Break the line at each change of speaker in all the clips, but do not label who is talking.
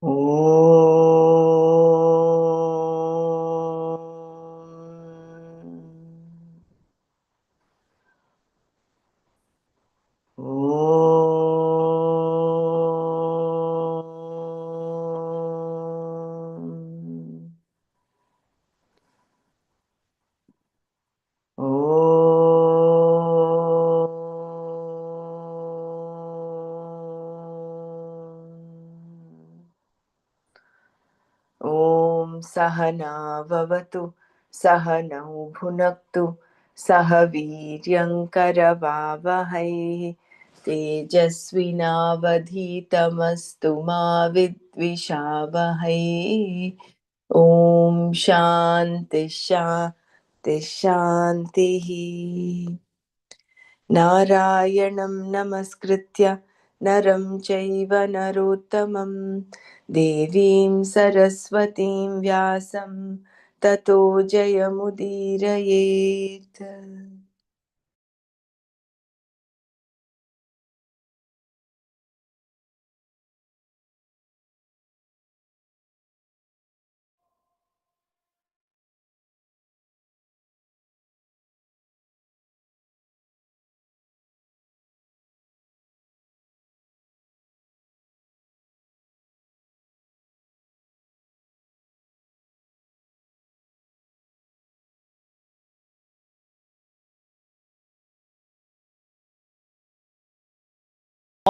ॐ ॐ सहना भवतु सहनौ भुनक्तु सह वीर्यङ्करवावहै तेजस्विनावधीतमस्तु मा विद्विषावहै ॐ शान्ति शान्ति शान्तिः। नारायणं नमस्कृत्य नरं चैव नरोत्तमं देवीं सरस्वतीं व्यासं ततो जयमुदीरयेत्।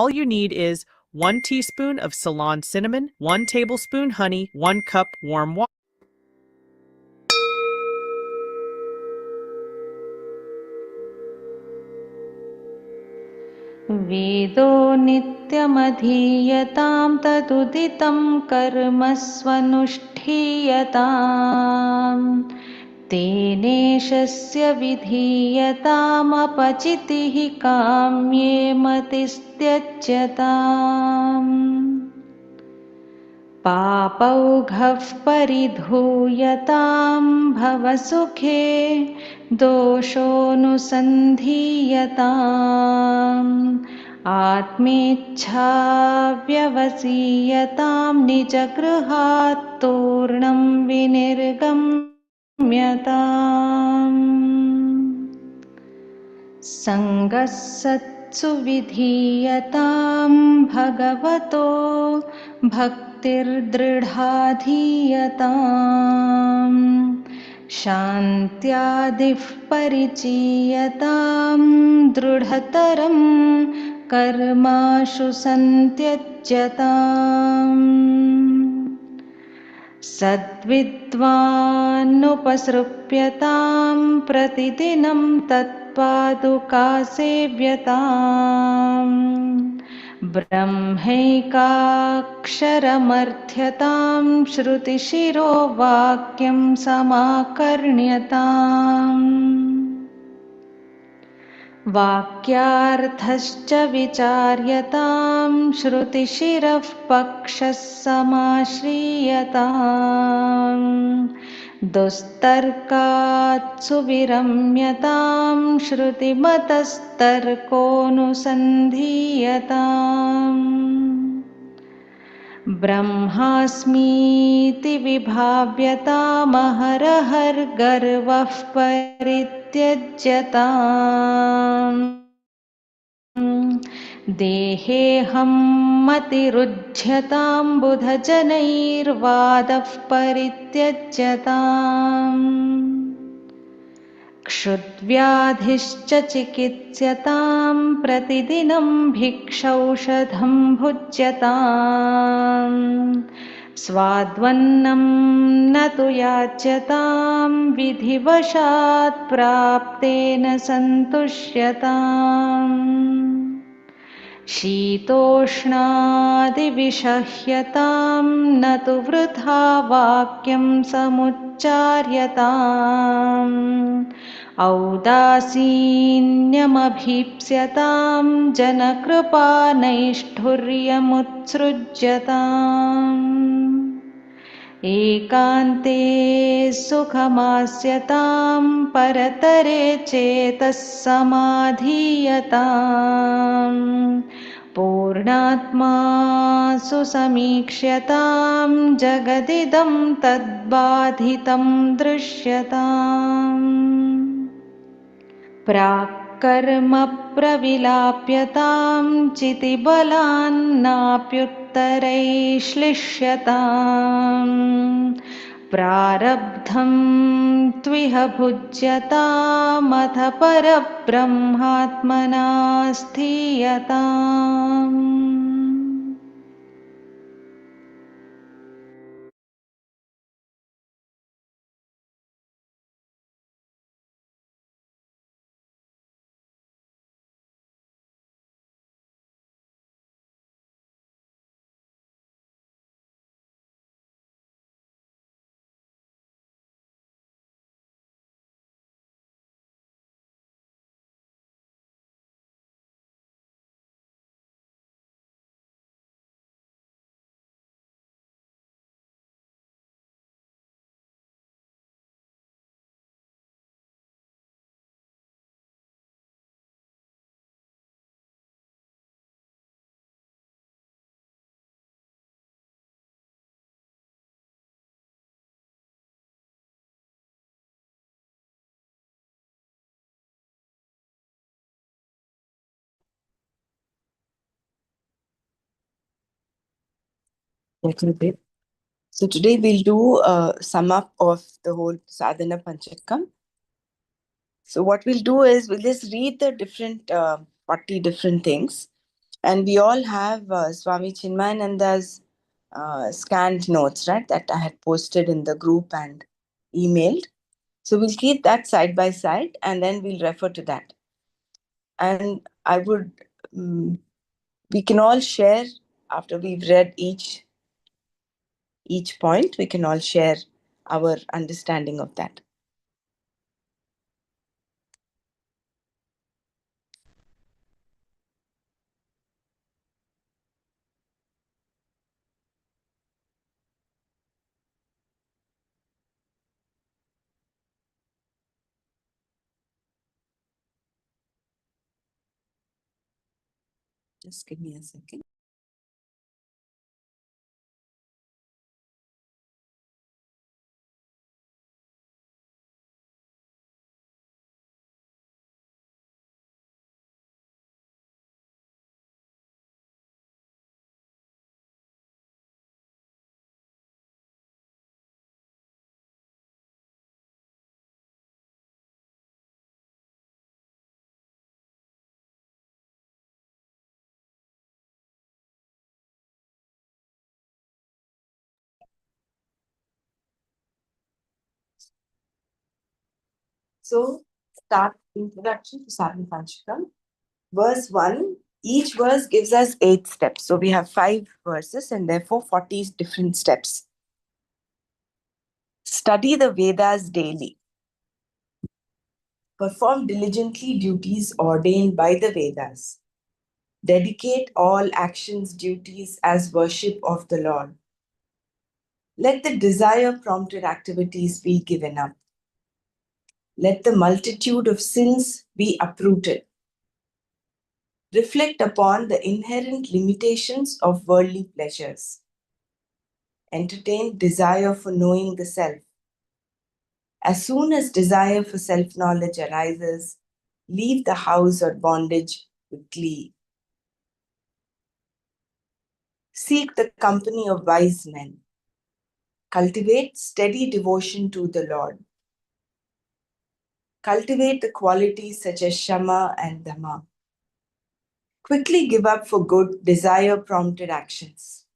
All you need is 1 teaspoon of Ceylon cinnamon, 1 tablespoon honey, 1 cup warm water.
वेदो नित्यमधीयतां तदुदितं कर्म स्वनुष्ठीयताम् तेनेशस्य विधीयतामपचितिः काम्ये मतिस्त्यज्यताम् पापौघः परिधूयतां भवसुखे दोषोऽनुसन्धीयताम् आत्मेच्छाव्यवसीयतां निजगृहात् तूर्णं विनिर्गम्यताम् सङ्गस्सत्सु विधीयतां भगवतो भक्तिर्दृढाधीयताम् शान्त्यादिः परिचीयतां दृढतरं कर्माशु सन्त्यज्यताम् सद्विद्वान्नुपसृप्यतां प्रतिदिनं तत्पादुकासेव्यताम् ब्रह्मैकाक्षरमर्थ्यतां श्रुतिशिरो वाक्यं समाकर्ण्यताम् वाक्यार्थश्च विचार्यतां श्रुतिशिरः पक्षः समाश्रीयताम् दुस्तर्कात् सुविरम्यतां श्रुतिमतस्तर्कोऽनुसन्धीयताम् ब्रह्मास्मीति विभाव्यतामहरहर्गर्वः परित्यज्यताम् देहेऽहं मतिरुज्यतां बुधजनैर्वादः परित्यज्यताम् क्षुद्व्याधिश्च चिकित्स्यतां प्रतिदिनं भिक्षौषधं भुज्यताम् स्वाद्वन्नं न तु याच्यतां विधिवशात् प्राप्तेन सन्तुष्यताम् शीतोष्णादिविषह्यतां न तु वृथा वाक्यं समुच्चार्यताम् औदासीन्यमभीप्स्यतां जनकृपानैष्ठुर्यमुत्सृज्यताम् एकान्ते सुखमास्यतां परतरे चेतः समाधीयताम् पूर्णात्मा सुसमीक्ष्यतां जगदिदं तद्बाधितं दृश्यताम् प्राक्कर्म प्रविलाप्यतां चितिबलान्नाप्युत्तरैश्लिष्यताम् प्रारब्धं त्विह भुज्यतामथ परब्रह्मात्मना स्थीयताम्
Okay. So today we'll do a sum up of the whole Sadhana Panchakam. So what we'll do is we'll just read the different 40 different things, and we all have Swami Chinmayananda's scanned notes, right, that I had posted in the group and emailed. So we'll keep that side by side, and then we'll refer to that. And I would, we can all share after we've read each point. We can all share our understanding of that. Just give me a second. So, start introduction to Sadhana Panchakam. Verse 1, each verse gives us 8 steps. So, we have 5 verses and therefore 40 different steps. Study the Vedas daily. Perform diligently duties ordained by the Vedas. Dedicate all actions, duties as worship of the Lord. Let the desire prompted activities be given up. Let the multitude of sins be uprooted. Reflect upon the inherent limitations of worldly pleasures. Entertain desire for knowing the self. As soon as desire for self-knowledge arises, leave the house or bondage with glee. Seek the company of wise men. Cultivate steady devotion to the Lord. Cultivate the qualities such as Shama and Dhamma. Quickly give up for good desire-prompted actions.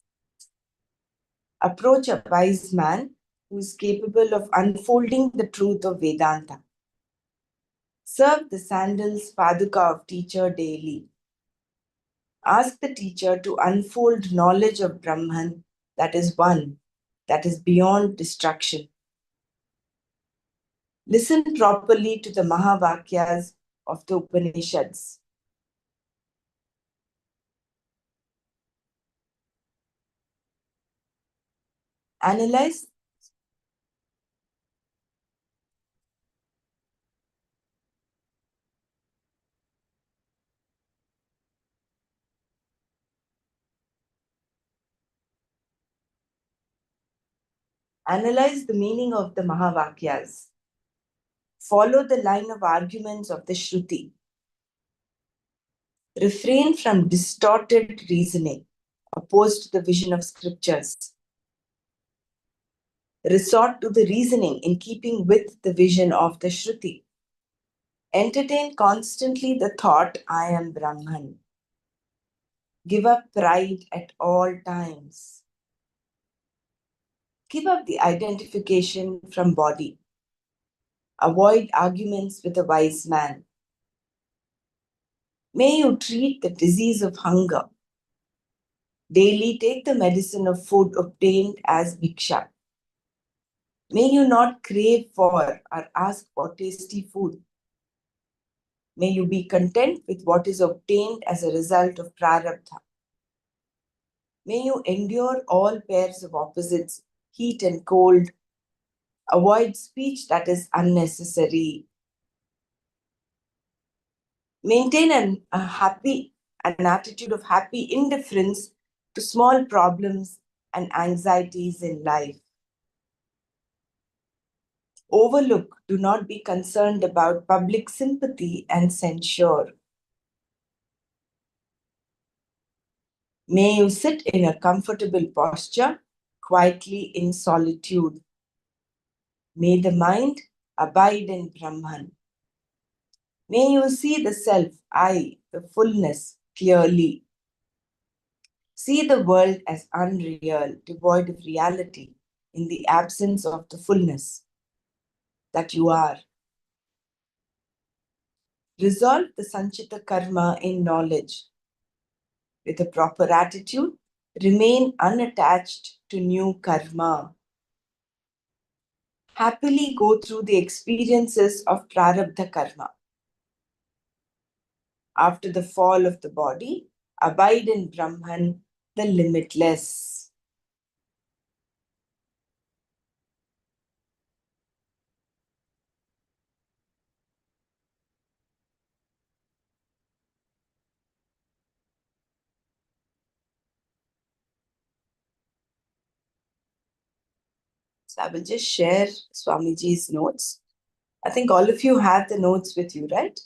Approach a wise man who is capable of unfolding the truth of Vedanta. Serve the sandals paduka of teacher daily. Ask the teacher to unfold knowledge of Brahman that is one, that is beyond destruction. Listen properly to the Mahavakyas of the Upanishads. Analyze Analyze the meaning of the Mahavakyas. Follow the line of arguments of the Shruti. Refrain from distorted reasoning opposed to the vision of scriptures. Resort to the reasoning in keeping with the vision of the Shruti. Entertain constantly the thought, I am Brahman. Give up pride at all times. Give up the identification from body. Avoid arguments with a wise man. May you treat the disease of hunger. Daily take the medicine of food obtained as bhiksha. May you not crave for or ask for tasty food. May you be content with what is obtained as a result of prarabdha. May you endure all pairs of opposites, heat and cold. Avoid speech that is unnecessary. Maintain an attitude of happy indifference to small problems and anxieties in life. Overlook, do not be concerned about public sympathy and censure. May you sit in a comfortable posture, quietly in solitude. May the mind abide in Brahman. May you see the self, I, the fullness, clearly. See the world as unreal, devoid of reality, in the absence of the fullness that you are. Resolve the Sanchita karma in knowledge. With a proper attitude, remain unattached to new karma. Happily go through the experiences of prarabdha karma. After the fall of the body, abide in Brahman, the limitless. So I will just share Swamiji's notes. I think all of you have the notes with you, right?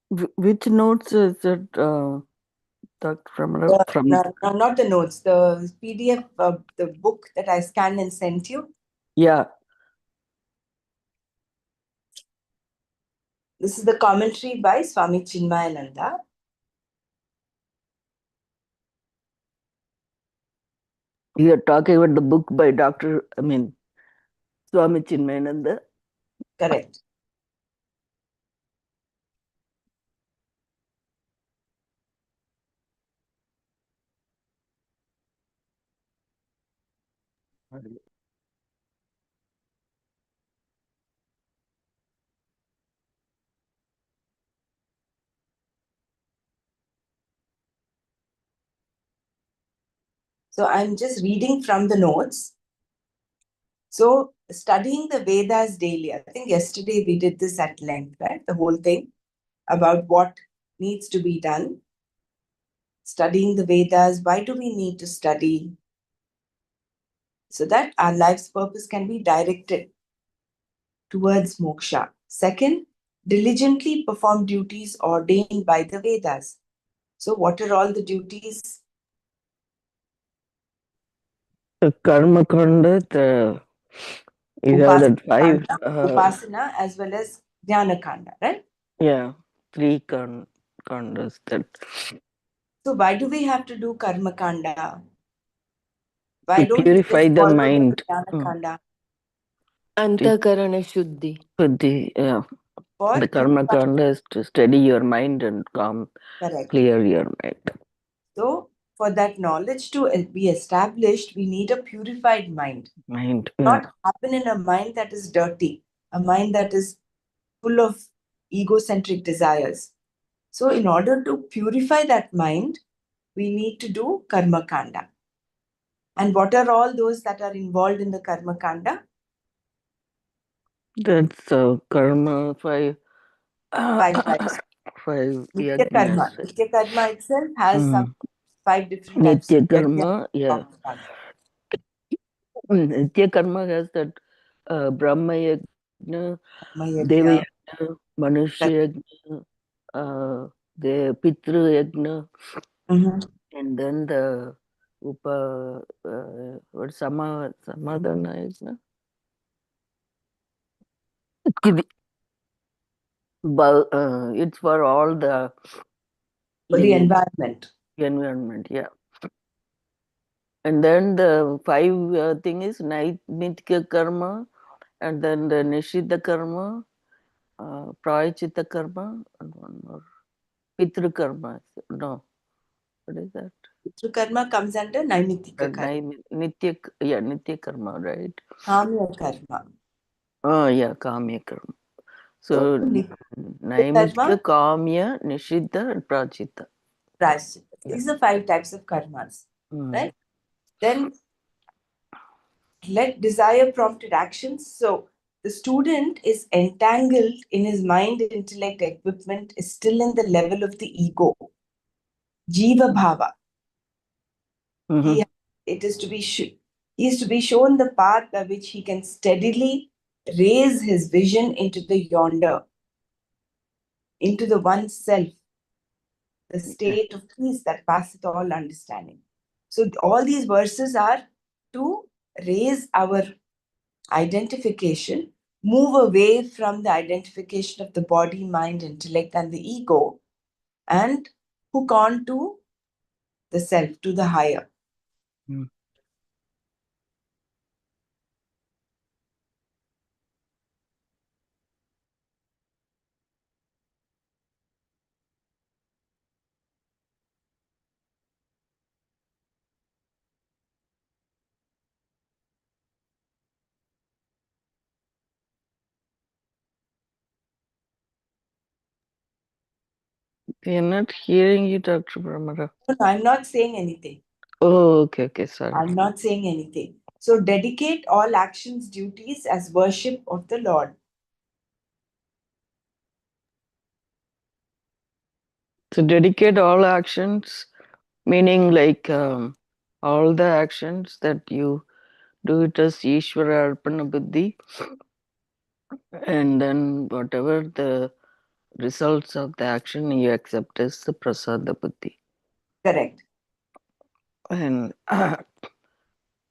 Which notes is it, Dr.
No,
from?
not the notes, the PDF of the book that I scanned and sent you.
Yeah.
This is the commentary by Swami Chinmayananda.
You're talking about the book by Swami Chinmayananda.
Correct. So I'm just reading from the notes. So studying the Vedas daily, I think yesterday we did this at length, right? The whole thing about what needs to be done. Studying the Vedas, why do we need to study? So that our life's purpose can be directed towards moksha. Second, diligently perform duties ordained by the Vedas. So what are all the duties?
The Karma Kanda, you have that five.
Upasana as well as Dhyana Kanda, right?
Yeah, three kandas that.
So why do we have to do Karma Kanda? Why
To
don't we
purify
just
the
follow
mind.
the Dhyana Kanda?
Antakarana Shuddhi.
Shuddhi, yeah.
For
The Karma Kanda is to steady your mind and
correct.
clear your mind.
So for that knowledge to be established, we need a purified mind.
Mind,
Not happen in a mind that is dirty, a mind that is full of egocentric desires. So in order to purify that mind, we need to do Karma Kanda. And what are all those that are involved in the Karma Kanda?
That's karma, five.
Five types.
Five
Nitya Karma.
yajnas.
Nitya Karma itself has some 5 different types
Nitya
of
karma, yeah. Nitya karma has that Brahma yajna, Deva
Yajna.
yajna, Manushya yajna, the Pitru yajna, and then the what Samadhana yajna. It's for all the
For the environment.
environment, yeah. And then the 5 thing is Nitya karma, and then the Nishida karma, Prayachita karma, and one more. Pitru karma. No, what is that?
Pitru karma comes under Naimitika karma.
Nitya karma, right?
Kamya karma.
Oh, yeah, Kamya karma.
So,
So,
Nitya
Naimitika,
karma,
Kamya, Nishida, and Prachita.
Prashita.
Yeah.
These are 5 types of karmas. Right? Then let desire prompted actions. So the student is entangled in his mind intellect equipment is still in the level of the ego, jiva bhava. It is to be he is to be shown the path by which he can steadily raise his vision into the yonder, into the one self, the state of peace that passeth all understanding. So all these verses are to raise our identification, move away from the identification of the body, mind, intellect, and the ego, and hook on to the self, to the higher.
We are not hearing you, Dr. Brahmara.
No, I'm not saying anything.
Oh, okay, sorry.
I'm not saying anything. So dedicate all actions, duties as worship of the Lord.
So dedicate all actions, meaning like all the actions that you do it as Ishvara Arpana Buddhi, and then whatever the results of the action you accept as the Prasada Buddhi.
Correct.
And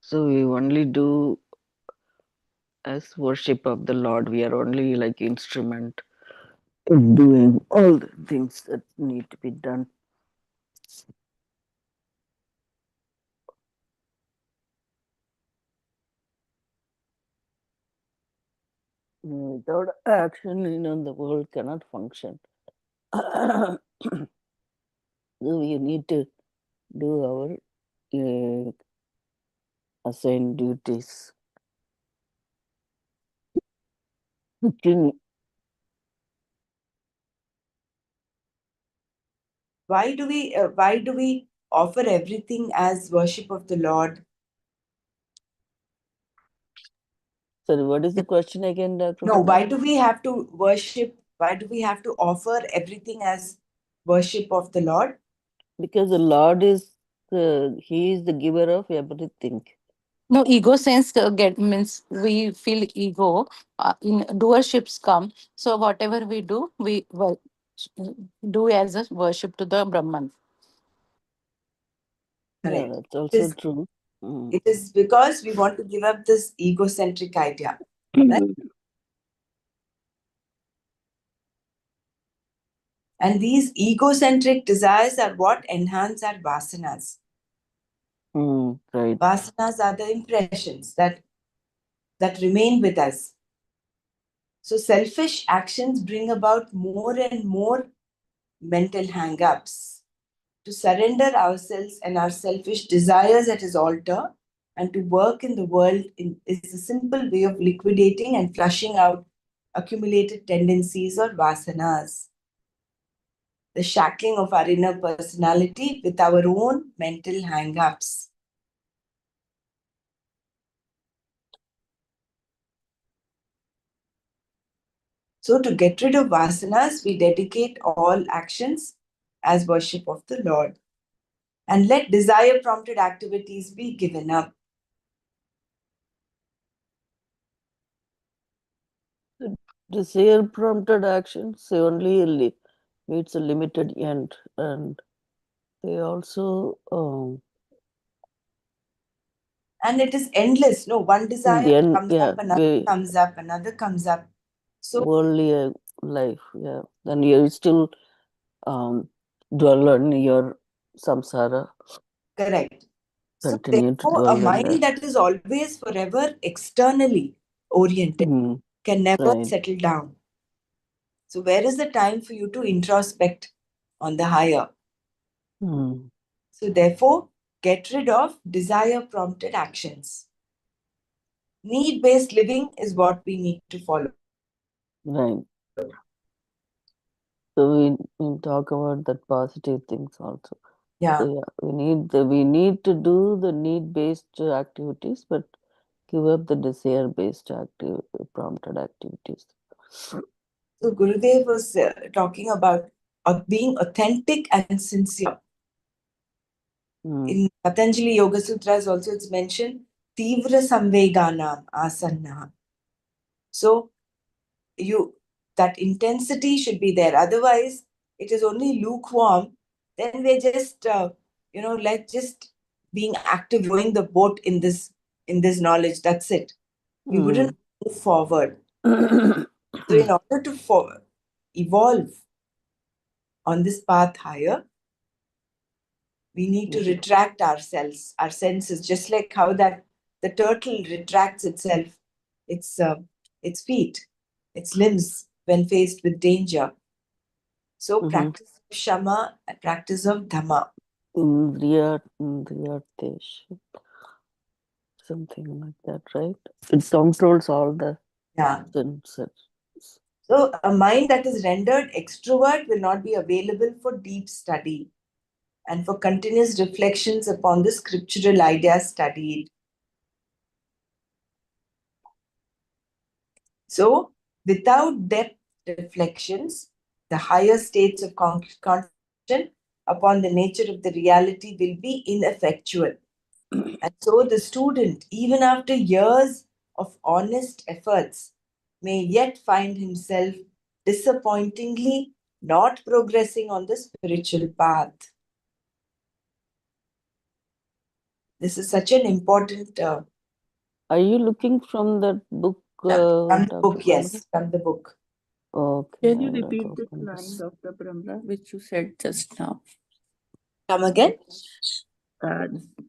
so we only do as worship of the Lord. We are only like instrument of doing all the things that need to be done. Without action, the world cannot function. So we need to do our assigned duties.
Why do we offer everything as worship of the Lord?
So what is the question again, Dr.
No,
Brahma?
why do we have to worship? Why do we have to offer everything as worship of the Lord?
Because the Lord is He is the giver of everything.
No, ego sense means we feel ego in doerships come. So whatever we do, we do as a worship to the Brahman.
Yeah, that's also true.
It is because we want to give up this egocentric idea. Right? And these egocentric desires are what enhance our vasanas.
Right.
Vasanas are the impressions that remain with us. So selfish actions bring about more and more mental hang-ups. To surrender ourselves and our selfish desires at his altar and to work in the world is a simple way of liquidating and flushing out accumulated tendencies or vasanas. The shackling of our inner personality with our own mental hang-ups. So to get rid of vasanas, we dedicate all actions as worship of the Lord. and let desire prompted activities be given up.
Desire prompted actions, they only meets a limited end, and they also
And it is endless. No, one
in
desire
the end,
comes up, another comes up, another comes up. So
worldly life, then you still dwell on your samsara.
correct. So
Continue to
therefore, a
dwell on
mind that is always forever externally oriented can never
Right.
settle down. So where is the time for you to introspect on the higher? So therefore, get rid of desire prompted actions. Need-based living is what we need to follow.
Right. So we talk about that positive things also.
Yeah.
So we need to do the need-based activities, but give up the desire-based prompted activities.
So Gurudev was talking about being authentic and sincere. In Patanjali Yoga Sutras also it's mentioned, Tivra Samveganam Asanna. So that intensity should be there. Otherwise, it is only lukewarm. Then we're just, like just being active, rowing the boat in this knowledge. That's it. We wouldn't move forward. So in order to evolve on this path higher, we need to retract ourselves, our senses, just like how the turtle retracts itself, its feet, its limbs when faced with danger. So practice of Shama, a practice of Dhamma.
Something like that, right? It controls all the senses.
So a mind that is rendered extrovert will not be available for deep study and for continuous reflections upon the scriptural ideas studied. So without depth reflections, the higher states of contemplation upon the nature of the reality will be ineffectual. And so the student, even after years of honest efforts, may yet find himself disappointingly not progressing on the spiritual path. This is such an important.
Are you looking from that book?
From the book, yes, from the book.
Okay.
Can you repeat this line, Dr. Pramla, which you said just now?
Come again?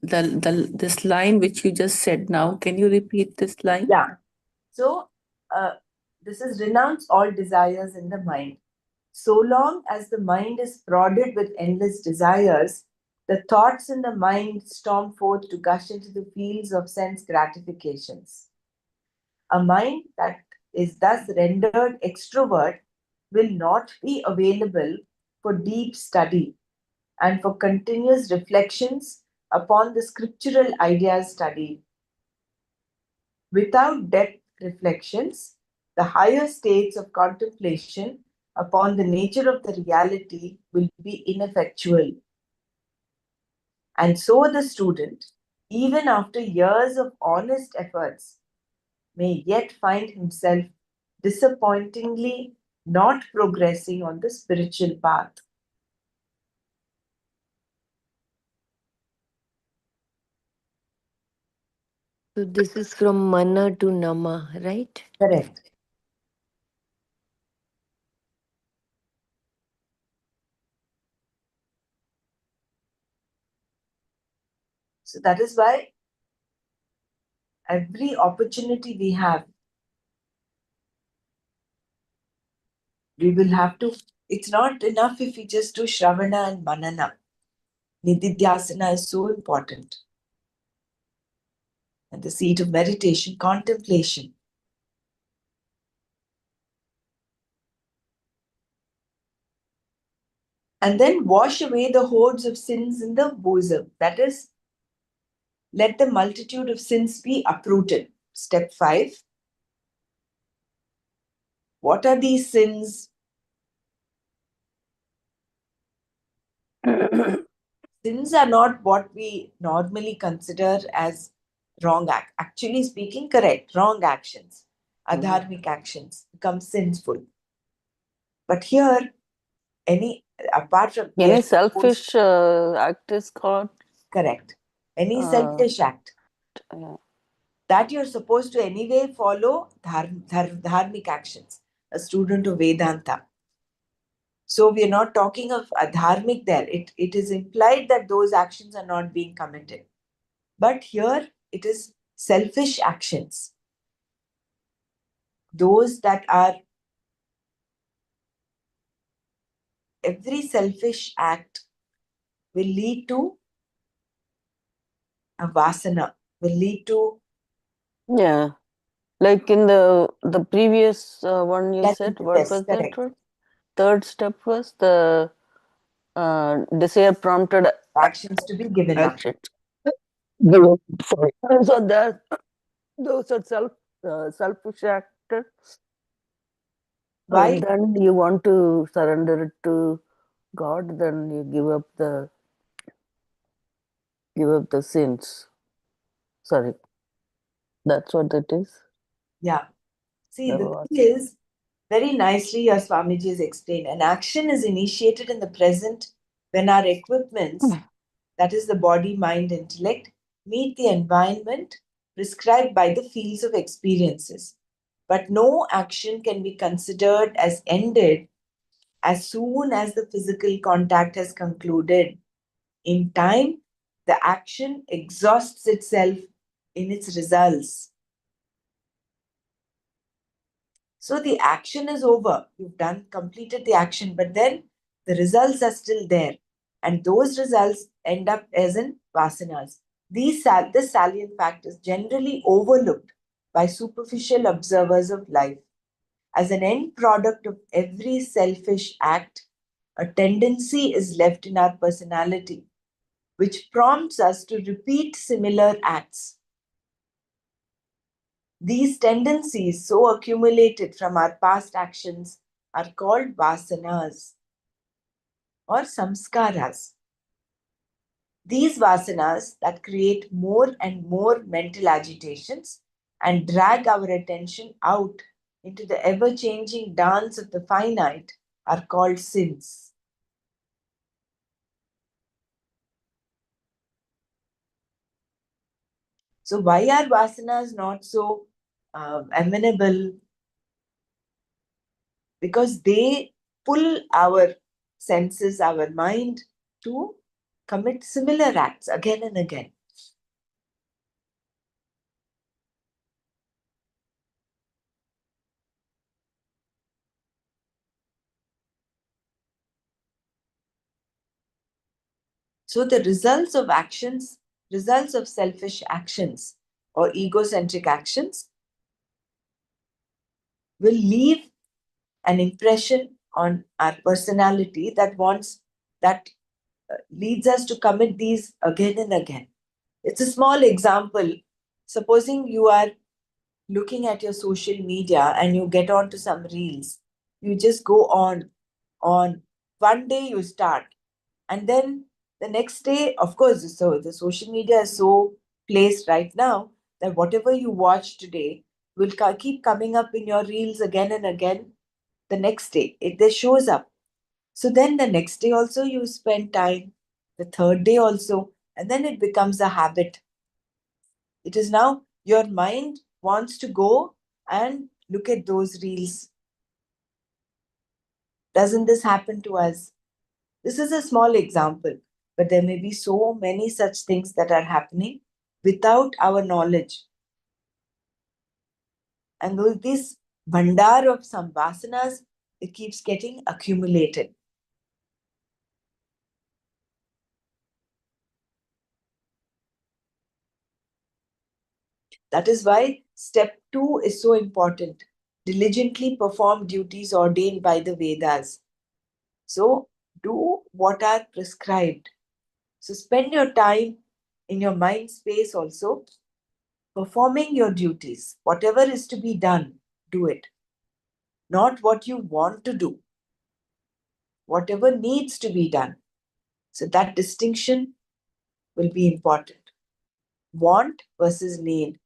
This line which you just said now, can you repeat this line?
Yeah. So, this is renounce all desires in the mind. So long as the mind is prodded with endless desires, the thoughts in the mind storm forth to gush into the fields of sense gratifications. A mind that is thus rendered extrovert will not be available for deep study and for continuous reflections upon the scriptural ideas studied. Without depth reflections, the higher states of contemplation upon the nature of the reality will be ineffectual. And so the student, even after years of honest efforts, may yet find himself disappointingly not progressing on the spiritual path.
So this is from mana to nama, right?
Correct. So that is why every opportunity we have, we will have to, it's not enough if we just do Shravana and Manana. Nididhyasana is so important. And the seat of meditation, contemplation. And then wash away the hordes of sins in the bosom. That is, let the multitude of sins be uprooted. Step 5. What are these sins? sins are not what we normally consider as wrong act. Actually speaking, correct, wrong actions, adharmic actions become sinful. But here, apart from
Any selfish act is called
correct, any
uh,
selfish act
uh,
that you're supposed to anyway follow dharmic actions, a student of Vedanta. So we are not talking of adharmic there. It is implied that those actions are not being committed. But here it is selfish actions. Those that are, every selfish act will lead to a vasana, will lead to,
yeah. Like in the previous one you
get
said,
into
what
this,
was that
correct.
one? Third step was the desire prompted
Actions to be given up.
action. Sorry. So that those are selfish actors, and
Why?
then you want to surrender it to God, then you give up the sins. Sorry, that's what it is.
Yeah. See,
There
the
was.
thing is, very nicely your Swamiji has explained, an action is initiated in the present when our equipments, that is the body, mind, intellect, meet the environment prescribed by the fields of experiences. But no action can be considered as ended as soon as the physical contact has concluded. In time, the action exhausts itself in its results. So the action is over. You've completed the action, but then the results are still there. And those results end up as in vasanas. This salient fact is generally overlooked by superficial observers of life. As an end product of every selfish act, a tendency is left in our personality, which prompts us to repeat similar acts. These tendencies, so accumulated from our past actions, are called vasanas or samskaras. These vasanas that create more and more mental agitations and drag our attention out into the ever changing dance of the finite are called sins. So, why are vasanas not so amenable? Because they pull our senses, our mind to commit similar acts again and again. So the results of selfish actions or egocentric actions will leave an impression on our personality that leads us to commit these again and again. It's a small example. Supposing you are looking at your social media and you get onto some reels, you just go on. One day you start, and then the next day, of course, so the social media is so placed right now that whatever you watch today will keep coming up in your reels again and again the next day. This shows up. So then the next day also you spend time, the third day also, and then it becomes a habit. It is now your mind wants to go and look at those reels. Doesn't this happen to us? This is a small example, but there may be so many such things that are happening without our knowledge. And this bhandar of some vasanas, it keeps getting accumulated. That is why step 2 is so important. Diligently perform duties ordained by the Vedas. So do what are prescribed. So spend your time in your mind space also performing your duties. Whatever is to be done, do it. Not what you want to do. Whatever needs to be done. So that distinction will be important. Want versus need.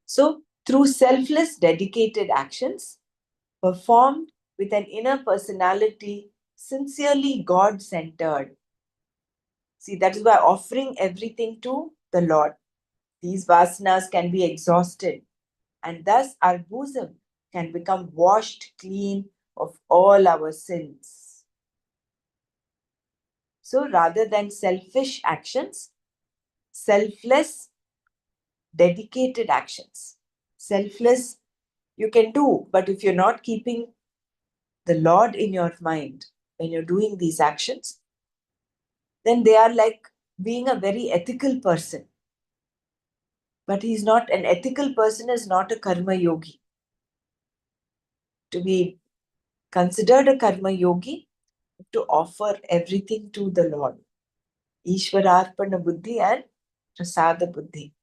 So, through selfless, dedicated actions performed with an inner personality sincerely God centered. See, that is why offering everything to the Lord. These vasanas can be exhausted, and thus our bosom can become washed clean of all our sins. So, rather than selfish actions, selfless, dedicated actions. Selfless, you can do, but if you're not keeping the Lord in your mind when you're doing these actions, then they are like being a very ethical person. But he's not, an ethical person is not a karma yogi. To be considered a karma yogi, to offer everything to the Lord. Ishwararpana buddhi and prasada buddhi.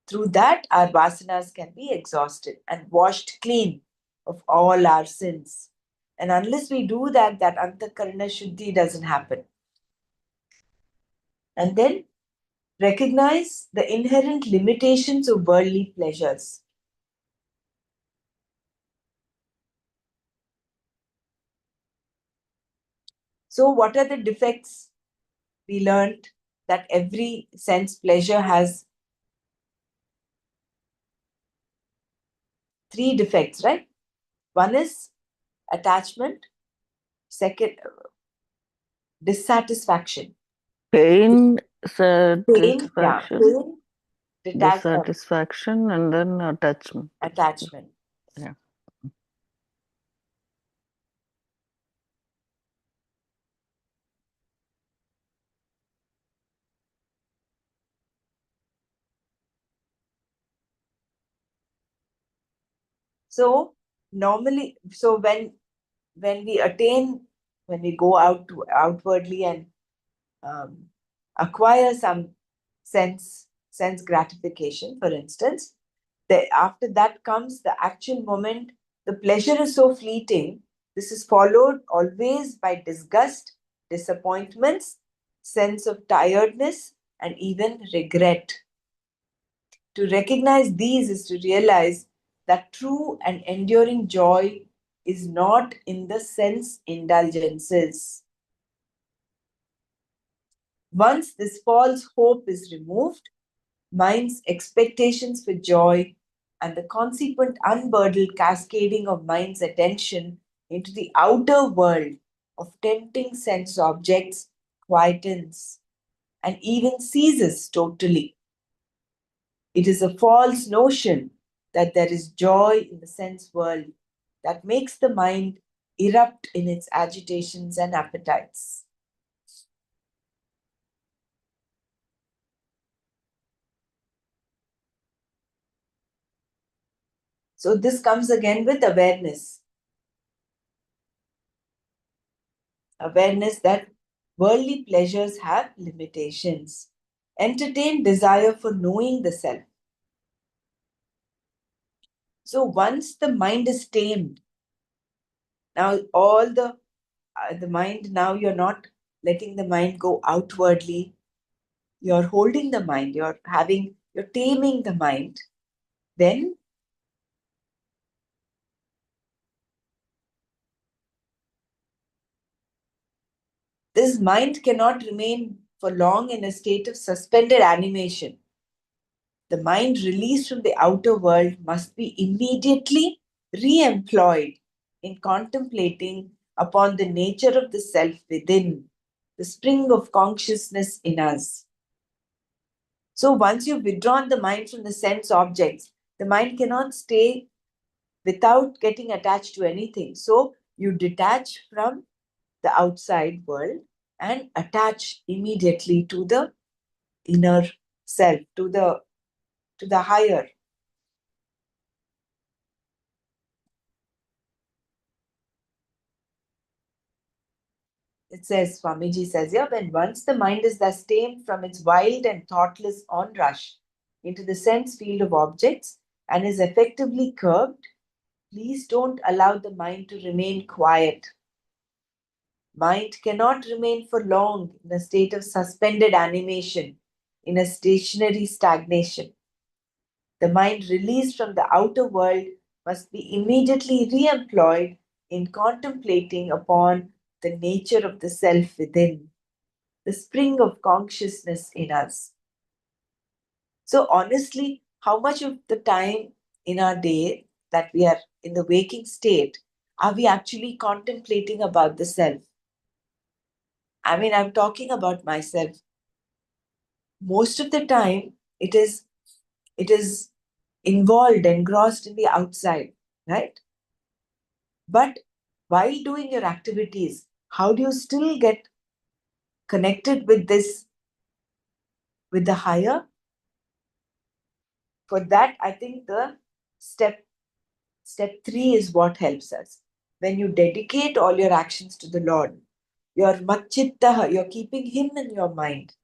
Through that, our vasanas can be exhausted and washed clean of all our sins. And unless we do that, that antakarana shuddhi doesn't happen. And then recognize the inherent limitations of worldly pleasures. So, what are the defects? We learned that every sense pleasure has 3 defects, right? One is attachment, second, dissatisfaction.
Pain,
Pain, yeah,
satisfaction,
pain,
dissatisfaction, and then attachment.
attachment.
Yeah.
So normally, so when we attain, when we go out to outwardly and acquire some sense gratification, for instance, after that comes the actual moment. The pleasure is so fleeting. This is followed always by disgust, disappointments, sense of tiredness, and even regret. To recognize these is to realize that true and enduring joy is not in the sense indulgences. Once this false hope is removed, mind's expectations for joy and the consequent unburdened cascading of mind's attention into the outer world of tempting sense objects quietens and even ceases totally. It is a false notion that there is joy in the sense world that makes the mind erupt in its agitations and appetites. So, this comes again with awareness. Awareness that worldly pleasures have limitations. Entertain desire for knowing the self. So, once the mind is tamed, now all the mind, now you're not letting the mind go outwardly. You're holding the mind, you're taming the mind. Then this mind cannot remain for long in a state of suspended animation. The mind released from the outer world must be immediately re-employed in contemplating upon the nature of the self within, the spring of consciousness in us. So once you've withdrawn the mind from the sense objects, the mind cannot stay without getting attached to anything. So you detach from the outside world and attach immediately to the inner self, to the higher. It says, Swamiji says here, when once the mind is thus tamed from its wild and thoughtless onrush into the sense field of objects and is effectively curbed, Please don't allow the mind to remain quiet. Mind cannot remain for long in a state of suspended animation, in a stationary stagnation. The mind released from the outer world must be immediately re-employed in contemplating upon the nature of the self within, the spring of consciousness in us. So, honestly, how much of the time in our day that we are in the waking state are we actually contemplating about the self? I mean, I'm talking about myself. Most of the time, it is involved, engrossed in the outside, right? But while doing your activities, how do you still get connected with this, with the higher? For that, I think the step 3 is what helps us. When you dedicate all your actions to the Lord, you're machittaha, you're keeping Him in your mind.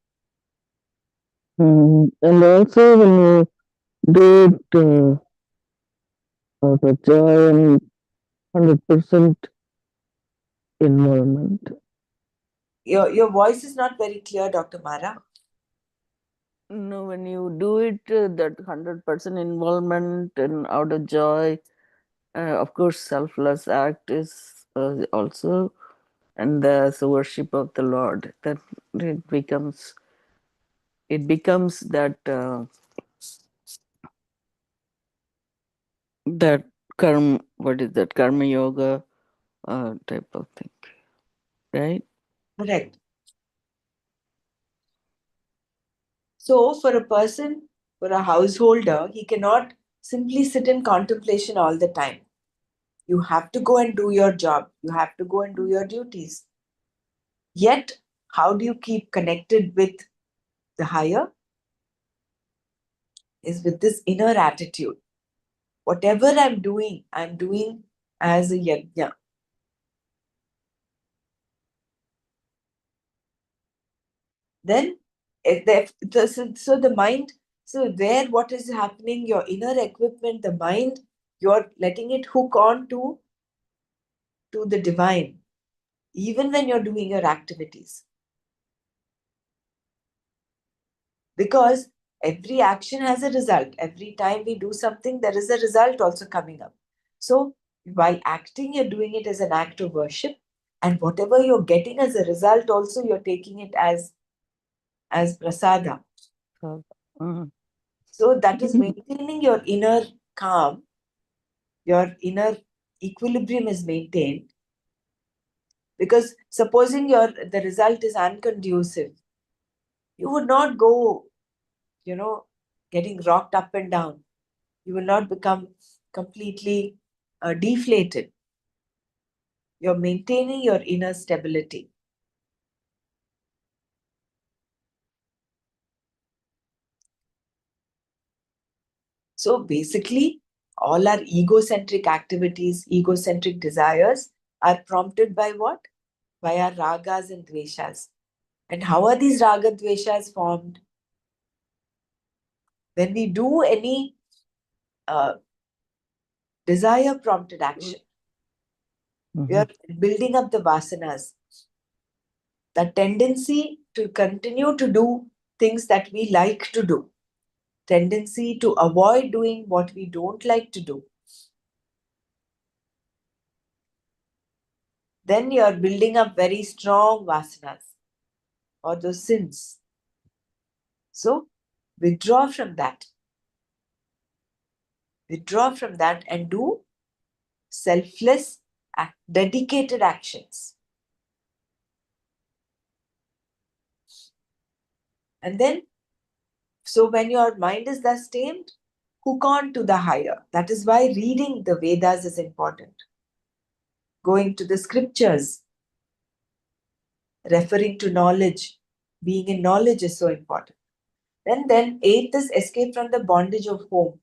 And also when you do it out of joy and 100% involvement.
Your voice is not very clear, Dr. Mara.
No, when you do it, that 100% involvement and out of joy, of course, selfless act is also, and there's the worship of the Lord. That it becomes that karma. What is that karma yoga type of thing, right?
Correct. So, for a person, for a householder, he cannot simply sit in contemplation all the time. You have to go and do your job. You have to go and do your duties. Yet, how do you keep connected with the higher? Is with this inner attitude. Whatever I'm doing as a yajna. Then, so the mind, so there what is happening, your inner equipment, the mind, you're letting it hook on to the divine, even when you're doing your activities. Because every action has a result. Every time we do something, there is a result also coming up. So while acting, you're doing it as an act of worship. And whatever you're getting as a result, also you're taking it as prasada.
So, mhm.
So that is maintaining your inner calm, your inner equilibrium is maintained. Because supposing the result is unconducive, you would not go, getting rocked up and down. You will not become completely deflated. You're maintaining your inner stability. So basically, all our egocentric activities, egocentric desires are prompted by what? By our ragas and dveshas. And how are these raga dveshas formed? When we do any desire prompted action, we are building up the vasanas, the tendency to continue to do things that we like to do, tendency to avoid doing what we don't like to do. Then you are building up very strong vasanas or those sins. So withdraw from that. Withdraw from that and do selfless, dedicated actions. And then, so when your mind is thus tamed, hook on to the higher. That is why reading the Vedas is important. Going to the scriptures, referring to knowledge, being in knowledge is so important. Then eighth is escape from the bondage of home.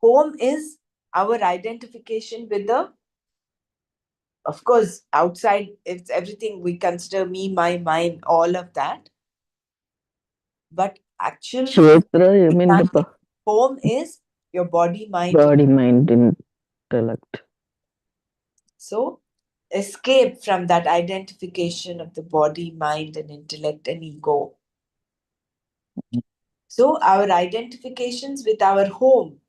Home is our identification with the, of course, outside, it's everything we consider me, my, mine, all of that. But Actual
Kshetra, you mean the
home is your body, mind.
body, mind, intellect.
So escape from that identification of the body, mind, and intellect and ego. So our identifications with our home,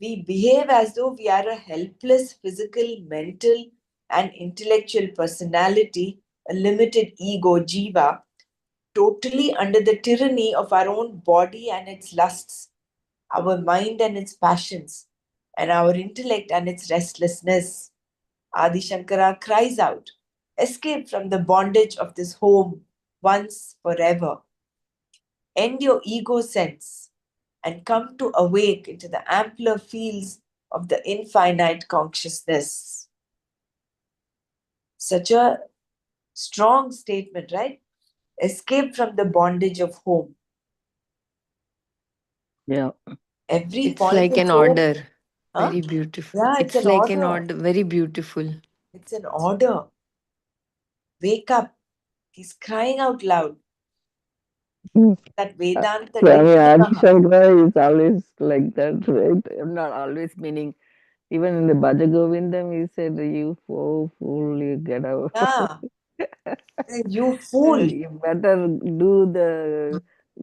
we behave as though we are a helpless physical, mental, and intellectual personality, a limited ego, jiva, totally under the tyranny of our own body and its lusts, our mind and its passions, and our intellect and its restlessness. Adi Shankara cries out, escape from the bondage of this home once forever. End your ego sense and come to awake into the ampler fields of the infinite consciousness. Such a strong statement, right? Escape from the bondage of home.
Yeah.
Every
It's
point
like
is
an
so.
order.
Huh?
Very beautiful.
Yeah, it's
It's
an
like an
order.
order. Very beautiful.
It's an order. Wake up. He's crying out loud. That Vedanta.
Swami Adi Shankara is always like that, right? Not always, meaning even in the Bhaja Govindam, he said, "You fool, you get out.
Yeah. You fool.
You better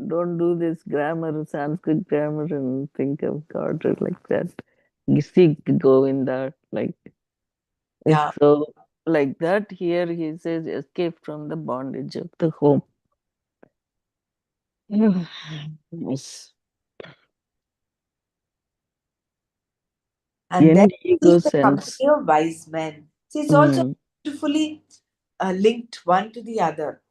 don't do this grammar, Sanskrit grammar, and think of God like that. You seek Govinda, like
Yeah.
so, like that. Here he says, escape from the bondage of the home." Yes.
And then
End
see
ego
the
sense.
company of wise men. See, it's also
Mm.
beautifully linked one to the other.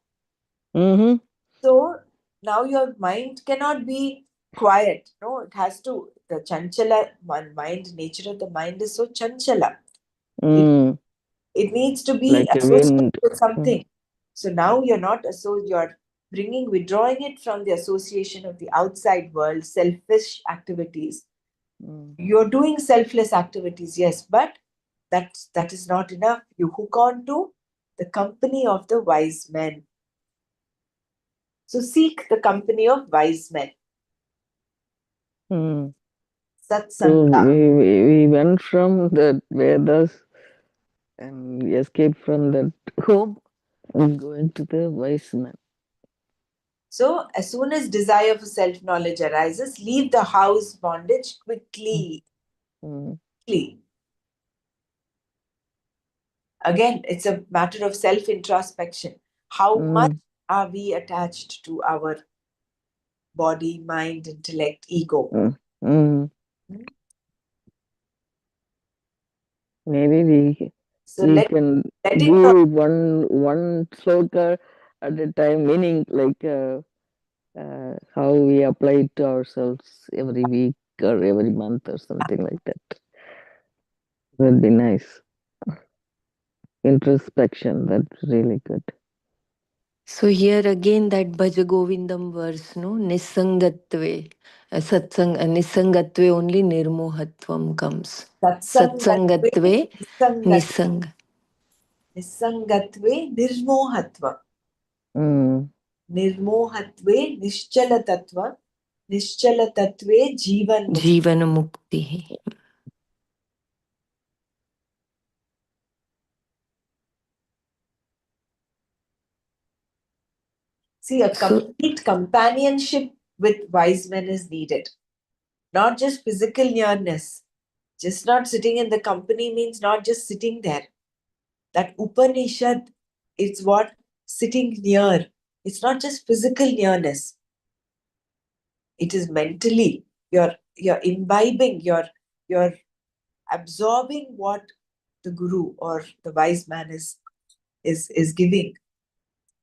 Mm-hmm.
So now your mind cannot be quiet. No, it has to. The chanchala mind, nature of the mind is so chanchala. It
Mm.
it needs to be
Like a
associated
wind.
with
Mm.
something. So now you're not you're withdrawing it from the association of the outside world, selfish activities.
Mm.
You're doing selfless activities, yes, but that is not enough. You hook on to the company of the wise men. So seek the company of wise men.
Mm. So
Satsanga.
we went from the Vedas and escaped from that home and going to the wise man.
So as soon as desire for self-knowledge arises, leave the house bondage
Mm.
quickly.
Mm.
Quickly. Again, it's a matter of self-introspection. How much
Mm.
are we attached to our body, mind, intellect, ego?
Mm. Mm.
Hmm?
Maybe
So
we
let
can
letting go.
do one sloka at a time, meaning like how we apply it to ourselves every week or every month or something like that. That'd be nice. Introspection, that's really good.
So here again that Bhaja Govindam verse, no? Nisangatve. Nisangatve only nirmohatvam comes.
Satsangatve,
Satsangatve
nisangat,
nisang.
nisangatve, nirmohatva.
Mm.
निर्मोहत्वे निश्चलतत्व निश्चलतत्वे जीवन मुक्ति.
Jivana mukti.
See, a
So
complete companionship with wise men is needed. Not just physical nearness. Just not sitting in the company means not just sitting there. That Upanishad is what sitting near. It's not just physical nearness. It is mentally. You're imbibing, you're absorbing what the guru or the wise man is giving.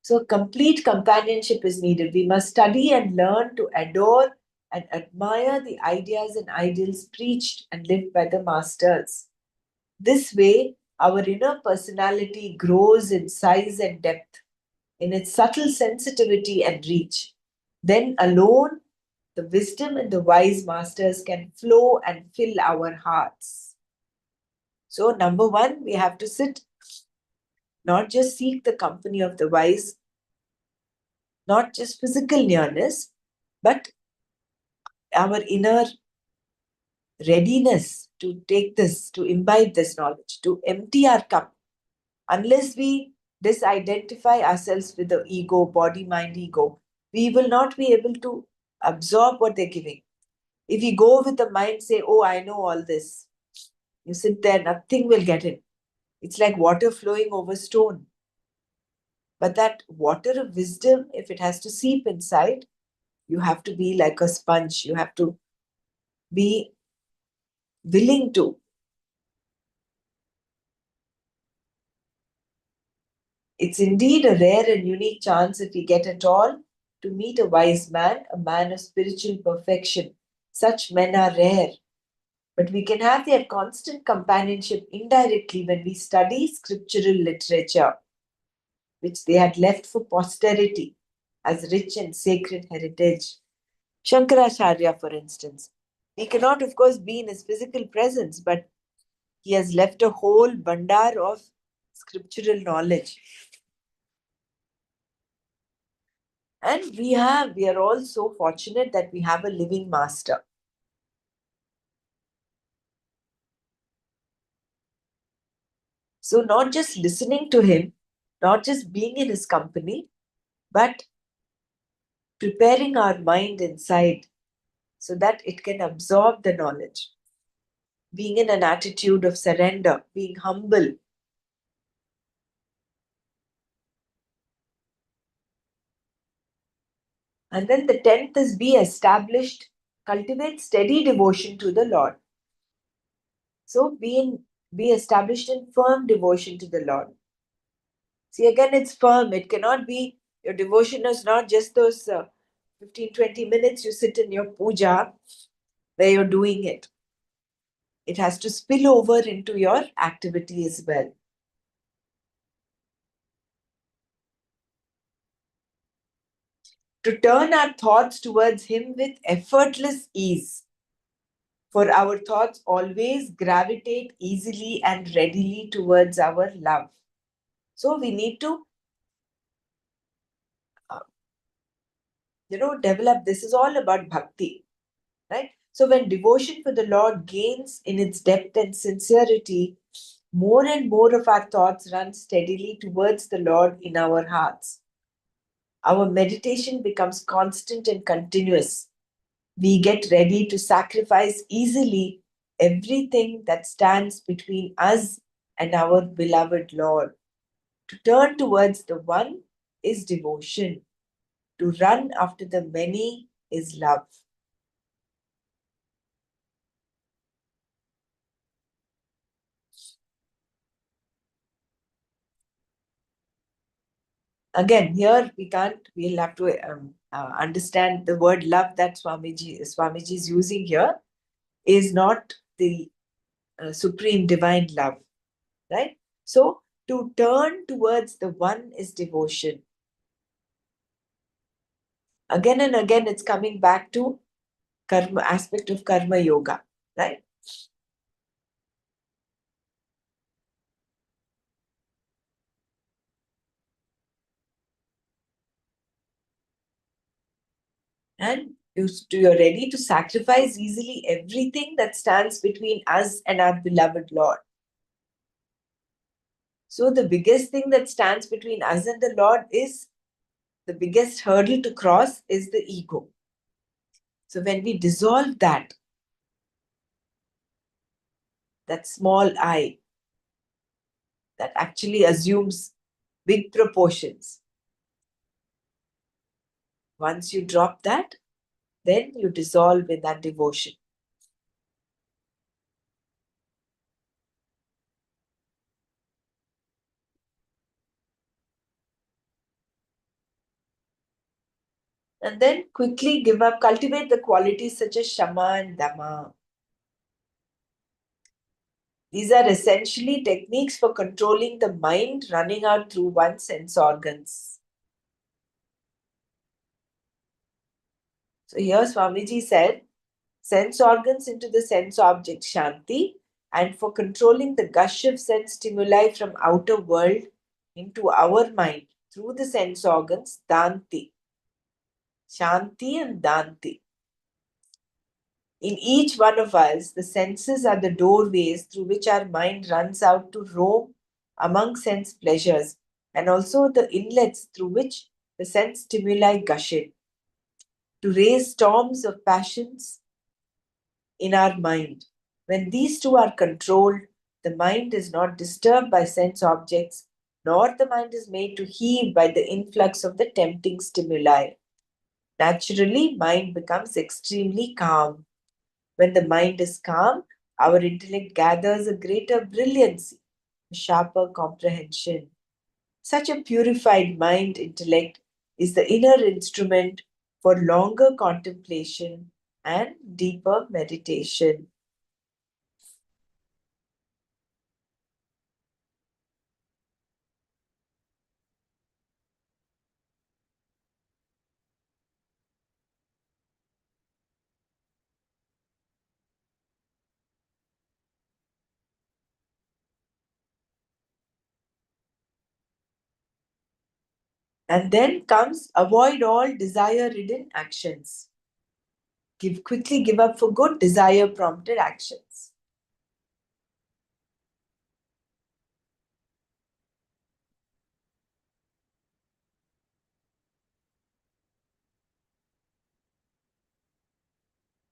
So complete companionship is needed. We must study and learn to adore and admire the ideas and ideals preached and lived by the masters. This way, our inner personality grows in size and depth, in its subtle sensitivity and reach. Then alone, the wisdom and the wise masters can flow and fill our hearts. So, number one, we have to sit, not just seek the company of the wise, not just physical nearness, But our inner readiness to take this, to imbibe this knowledge, to empty our cup, unless we disidentify ourselves with the ego, body, mind, ego, we will not be able to absorb what they're giving. If you go with the mind, say, oh, I know all this, you sit there, nothing will get in. It's like water flowing over stone. But that water of wisdom, if it has to seep inside, you have to be like a sponge. You have to be willing to. It's indeed a rare and unique chance, if we get at all, to meet a wise man, a man of spiritual perfection. Such men are rare. But we can have their constant companionship indirectly when we study scriptural literature, which they had left for posterity as rich and sacred heritage. Shankaracharya, for instance. We cannot, of course, be in his physical presence, but he has left a whole bandar of scriptural knowledge. And we are all so fortunate that we have a living master. So not just listening to him, not just being in his company, but preparing our mind inside so that it can absorb the knowledge. Being in an attitude of surrender, being humble. And then the 10th is be established, cultivate steady devotion to the Lord. So be established in firm devotion to the Lord. See, again, it's firm. It cannot be, your devotion is not just those 15, 20 minutes you sit in your puja where you're doing it. It has to spill over into your activity as well. To turn our thoughts towards Him with effortless ease. For our thoughts always gravitate easily and readily towards our love. So we need to, develop. This is all about bhakti, right? So when devotion for the Lord gains in its depth and sincerity, more and more of our thoughts run steadily towards the Lord in our hearts. Our meditation becomes constant and continuous. We get ready to sacrifice easily everything that stands between us and our beloved Lord. To turn towards the one is devotion. To run after the many is love. Again, here we'll have to understand the word love that Swamiji is using here is not the supreme divine love, right? So to turn towards the one is devotion. Again and again, it's coming back to karma aspect of karma yoga, right? And you're ready to sacrifice easily everything that stands between us and our beloved Lord. So the biggest thing that stands between us and the Lord is the biggest hurdle to cross is the ego. So when we dissolve that small I that actually assumes big proportions, once you drop that, then you dissolve in that devotion. And then quickly give up, cultivate the qualities such as Shama and Dama. These are essentially techniques for controlling the mind running out through one's sense organs. So here Swamiji said, sense organs into the sense object Shanti, and for controlling the gush of sense stimuli from outer world into our mind through the sense organs Danti. Shanti and Danti. In each one of us, the senses are the doorways through which our mind runs out to roam among sense pleasures, and also the inlets through which the sense stimuli gush in, to raise storms of passions in our mind. When these two are controlled, the mind is not disturbed by sense objects, nor the mind is made to heave by the influx of the tempting stimuli. Naturally, mind becomes extremely calm. When the mind is calm, our intellect gathers a greater brilliancy, a sharper comprehension. Such a purified mind intellect is the inner instrument for longer contemplation and deeper meditation. And then comes avoid all desire ridden actions. Quickly give up for good desire prompted actions.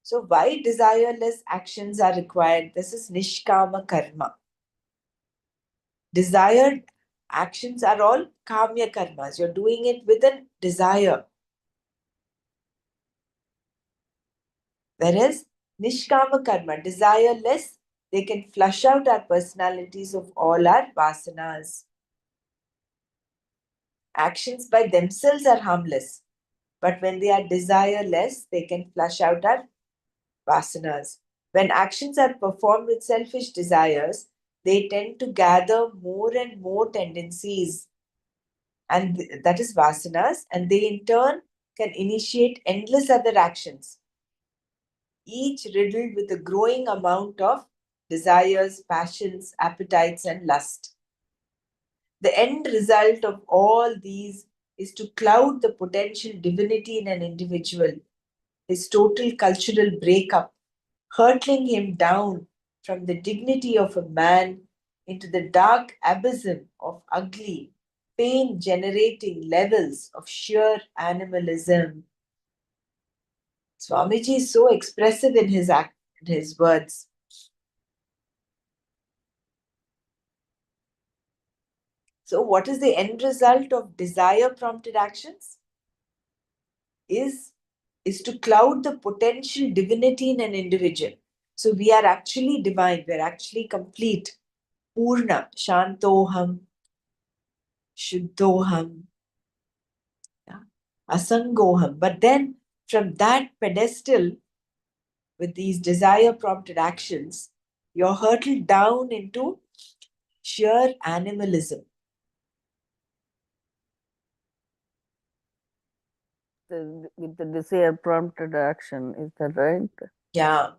So why desireless actions are required? This is nishkama karma. Desired actions are all kamya karmas. You're doing it with a desire. Whereas nishkama karma, desireless, they can flush out our personalities of all our vasanas. Actions by themselves are harmless, but when they are desireless, they can flush out our vasanas. When actions are performed with selfish desires, they tend to gather more and more tendencies, and that is vasanas, and they in turn can initiate endless other actions, each riddled with a growing amount of desires, passions, appetites, and lust. The end result of all these is to cloud the potential divinity in an individual, his total cultural breakup, hurtling him down from the dignity of a man into the dark abysm of ugly, pain generating levels of sheer animalism. Swamiji is so expressive in his words. So, what is the end result of desire prompted actions? Is to cloud the potential divinity in an individual. So, we are actually divine, we're actually complete. Purna, Shantoham, Shuddhoham, yeah, Asangoham. But then, from that pedestal, with these desire prompted actions, you're hurtled down into sheer animalism.
With the desire prompted action, is that right?
Yeah.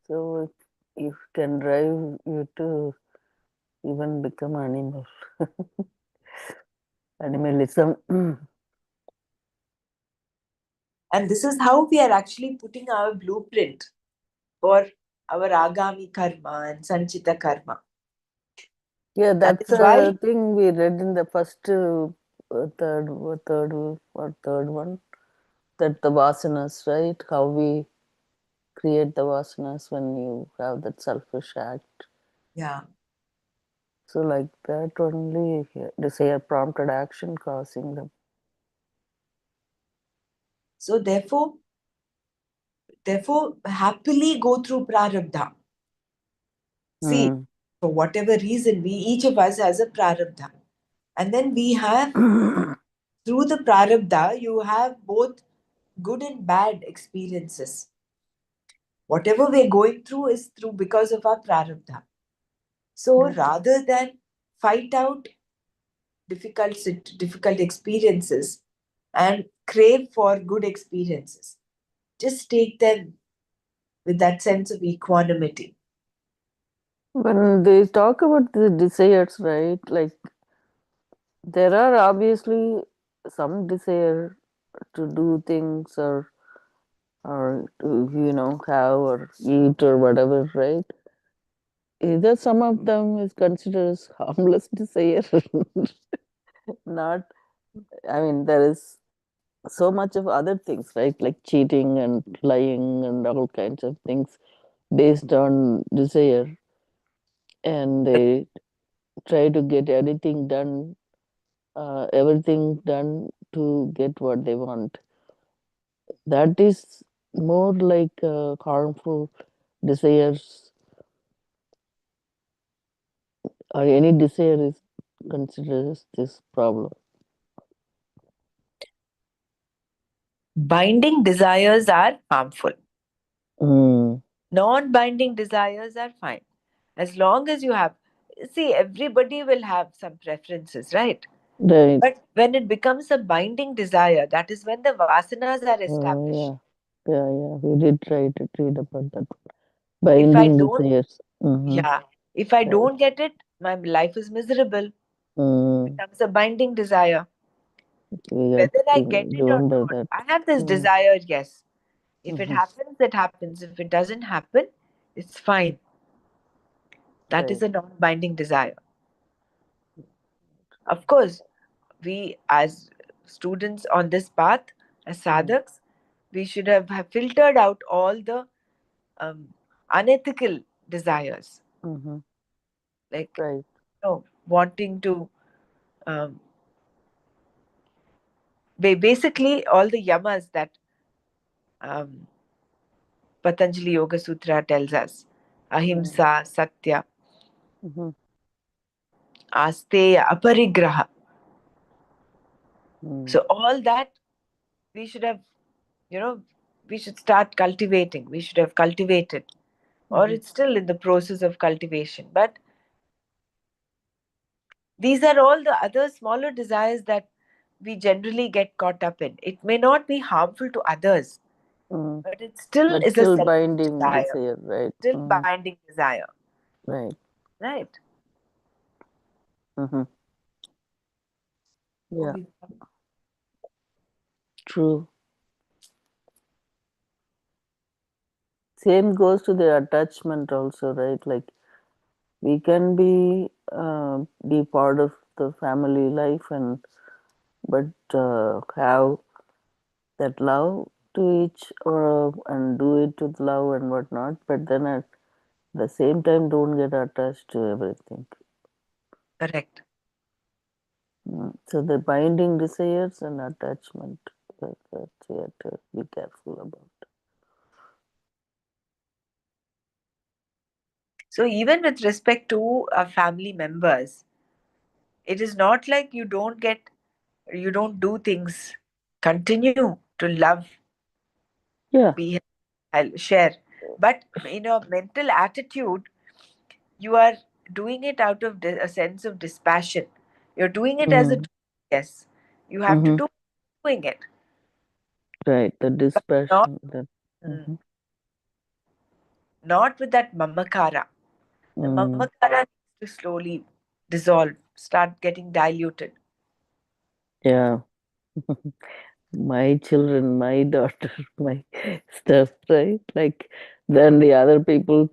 So it can drive you to even become animal. Animalism.
And this is how we are actually putting our blueprint for our Agami karma and Sanchita karma.
Yeah,
That
that's
is why,
a thing we read in the first third one. That the vasanas, right? How we create the vasanas when you have that selfish act.
yeah.
So like that only desire prompted action causing them.
So therefore, happily go through prarabdha. See, for whatever reason, each of us has a prarabdha. And then we have, through the prarabdha, you have both good and bad experiences. Whatever we're going through is through because of our prarabdha. So rather than fight out difficult experiences and crave for good experiences, just take them with that sense of equanimity.
When they talk about the desires, right? Like there are obviously some desire to do things or to have or eat or whatever, right? Either some of them is considered as harmless desire. Not, I mean, there is so much of other things, right? Like cheating and lying and all kinds of things based on desire, and they try to get everything done to get what they want. That is more like harmful desires, or any desire is considered as this problem.
Binding desires are harmful.
Mm,
Non-binding desires are fine. As long as you have, see, everybody will have some preferences, right?
right.
But when it becomes a binding desire, that is when the vasanas are established.
Yeah. Yeah, yeah. We did try to read about that.
If I
Binding
don't,
desires. Mm-hmm.
yeah, if I
Right.
don't get it, my life is miserable.
Mm,
Becomes a binding desire.
we got
Whether I get
to
it or
remember
not,
that.
I have this
Mm,
desire, yes. If it
mm-hmm.
happens, it happens. If it doesn't happen, it's fine. That is
Right.
a non-binding desire. Of course, we as students on this path, as
Mm,
sadhaks, we should have filtered out all the um, unethical desires,
mm-hmm.
like
Right.
wanting to um, basically all the yamas that um, Patanjali Yoga Sutra tells us:
Mm,
ahimsa, satya,
mm-hmm.
asteya, aparigraha.
Mm,
So all that we should have, you know, we should start cultivating. We should have cultivated, or
mm-hmm.
it's still in the process of cultivation. But these are all the other smaller desires that we generally get caught up in. It may not be harmful to others,
Mm.
but it still
But
is a
still
selfish
binding
desire,
desire, right?
still
Mm,
binding desire,
right.
right?
Mm-hmm.
Oh,
Yeah, true. Same goes to the attachment also, right? Like we can be part of the family life but have that love to each or and do it with love and whatnot, but then at the same time don't get attached to everything.
correct.
So the binding desires and attachment, that we have to be careful about.
So even with respect to family members, it is not like you don't do things. Continue to love,
Yeah.
be, share. But in your mental attitude, you are doing it out of a sense of dispassion. You're doing it as a
Mm.
yes. You have to
Mm-hmm.
do doing it,
Right, the
but not
dispassion that.
mm,
Mm-hmm.
not with that mamakara. The
Mm.
mamakara needs to slowly dissolve, start getting diluted.
Yeah. My children, my daughter, my stuff, right? Like then the other people,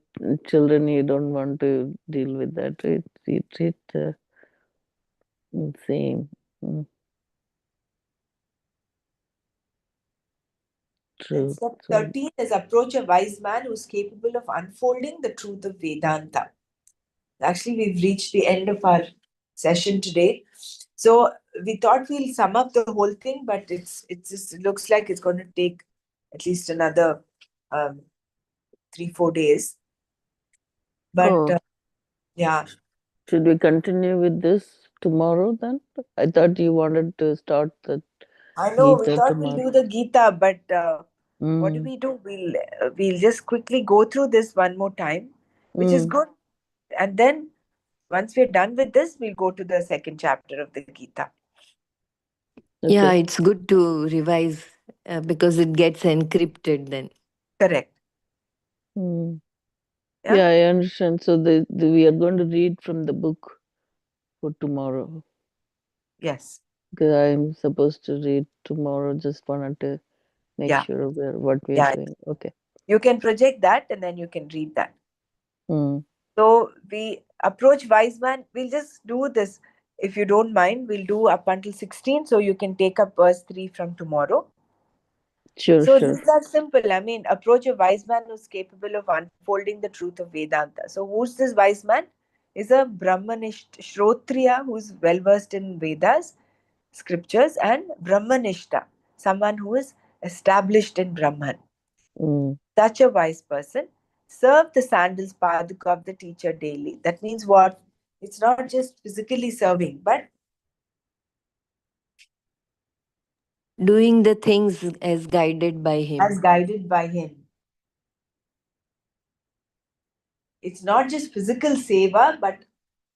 children, you don't want to deal with that. It same. Mm,
Then
true.
step
So,
13 is approach a wise man who's capable of unfolding the truth of Vedanta. Actually, we've reached the end of our session today. So we thought we'll sum up the whole thing, but it just looks like it's going to take at least another um, 3 4 days. But
oh,
yeah,
should we continue with this tomorrow then? I thought you wanted to start the
I know we
Gita
thought we'll
tomorrow.
do the Gita, but what
Mm,
do? We'll just quickly go through this one more time, which is
mm,
good, and then once we're done with this, we'll go to the second chapter of the Gita.
Yeah,
okay.
it's good to revise because it gets encrypted then.
Correct.
Mm.
Yeah.
Yeah, I understand. So we are going to read from the book for tomorrow.
Yes.
because I'm supposed to read tomorrow. Just wanted to make
Yeah,
sure what we're
yeah.
doing. Okay.
You can project that and then you can read that.
Mm.
So we approach wise man. We'll just do this. If you don't mind, we'll do up until 16. So you can take up verse 3 from tomorrow.
Sure,
So
sure.
these are simple. I mean, approach a wise man who's capable of unfolding the truth of Vedanta. So who's this wise man? Is a Brahmanist Shrotriya who's well versed in Vedas, scriptures, and Brahmanishta, someone who is established in Brahman.
Mm.
Such a wise person serve the sandals paduka of the teacher daily. That means what? It's not just physically serving, but
Doing the things as guided by him.
as guided by him. It's not just physical seva, but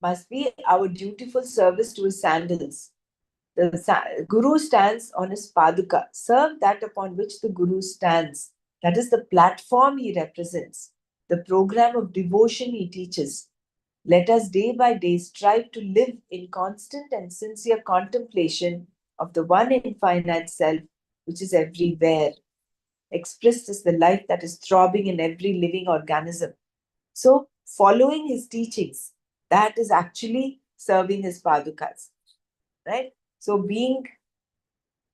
must be our dutiful service to his sandals. The Guru stands on his paduka. Serve that upon which the Guru stands. That is the platform he represents, the program of devotion he teaches. Let us day by day strive to live in constant and sincere contemplation of the one infinite self, which is everywhere, expressed as the life that is throbbing in every living organism. So, following his teachings, that is actually serving his padukas, right? So, being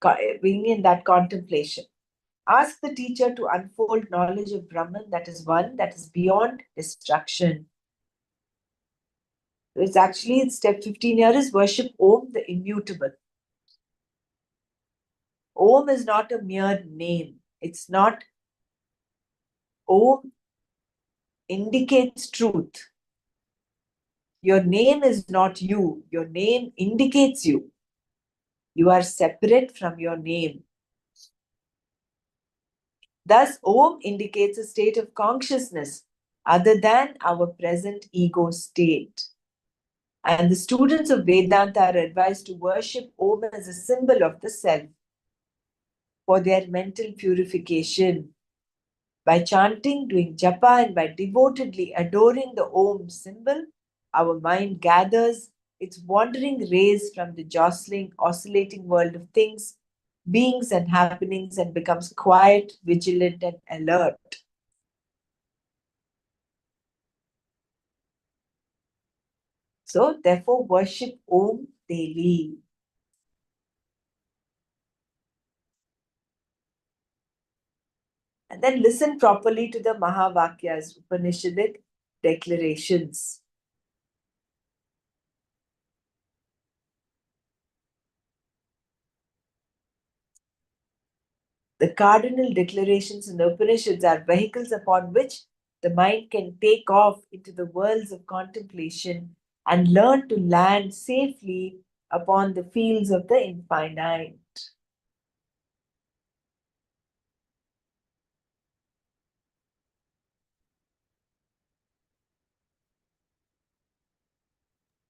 in that contemplation. Ask the teacher to unfold knowledge of Brahman, that is one, that is beyond destruction. It's actually in step 15 here is worship Om, the immutable. Om is not a mere name. It's not. Om indicates truth. Your name is not you. Your name indicates you. You are separate from your name. Thus, Om indicates a state of consciousness other than our present ego state. And the students of Vedanta are advised to worship Om as a symbol of the self for their mental purification. By chanting, doing japa, and by devotedly adoring the Om symbol, our mind gathers its wandering rays from the jostling, oscillating world of things, beings, and happenings and becomes quiet, vigilant, and alert. So, therefore, worship Om daily. And then listen properly to the Mahavakyas, Upanishadic declarations. The cardinal declarations in the Upanishads are vehicles upon which the mind can take off into the worlds of contemplation and learn to land safely upon the fields of the infinite.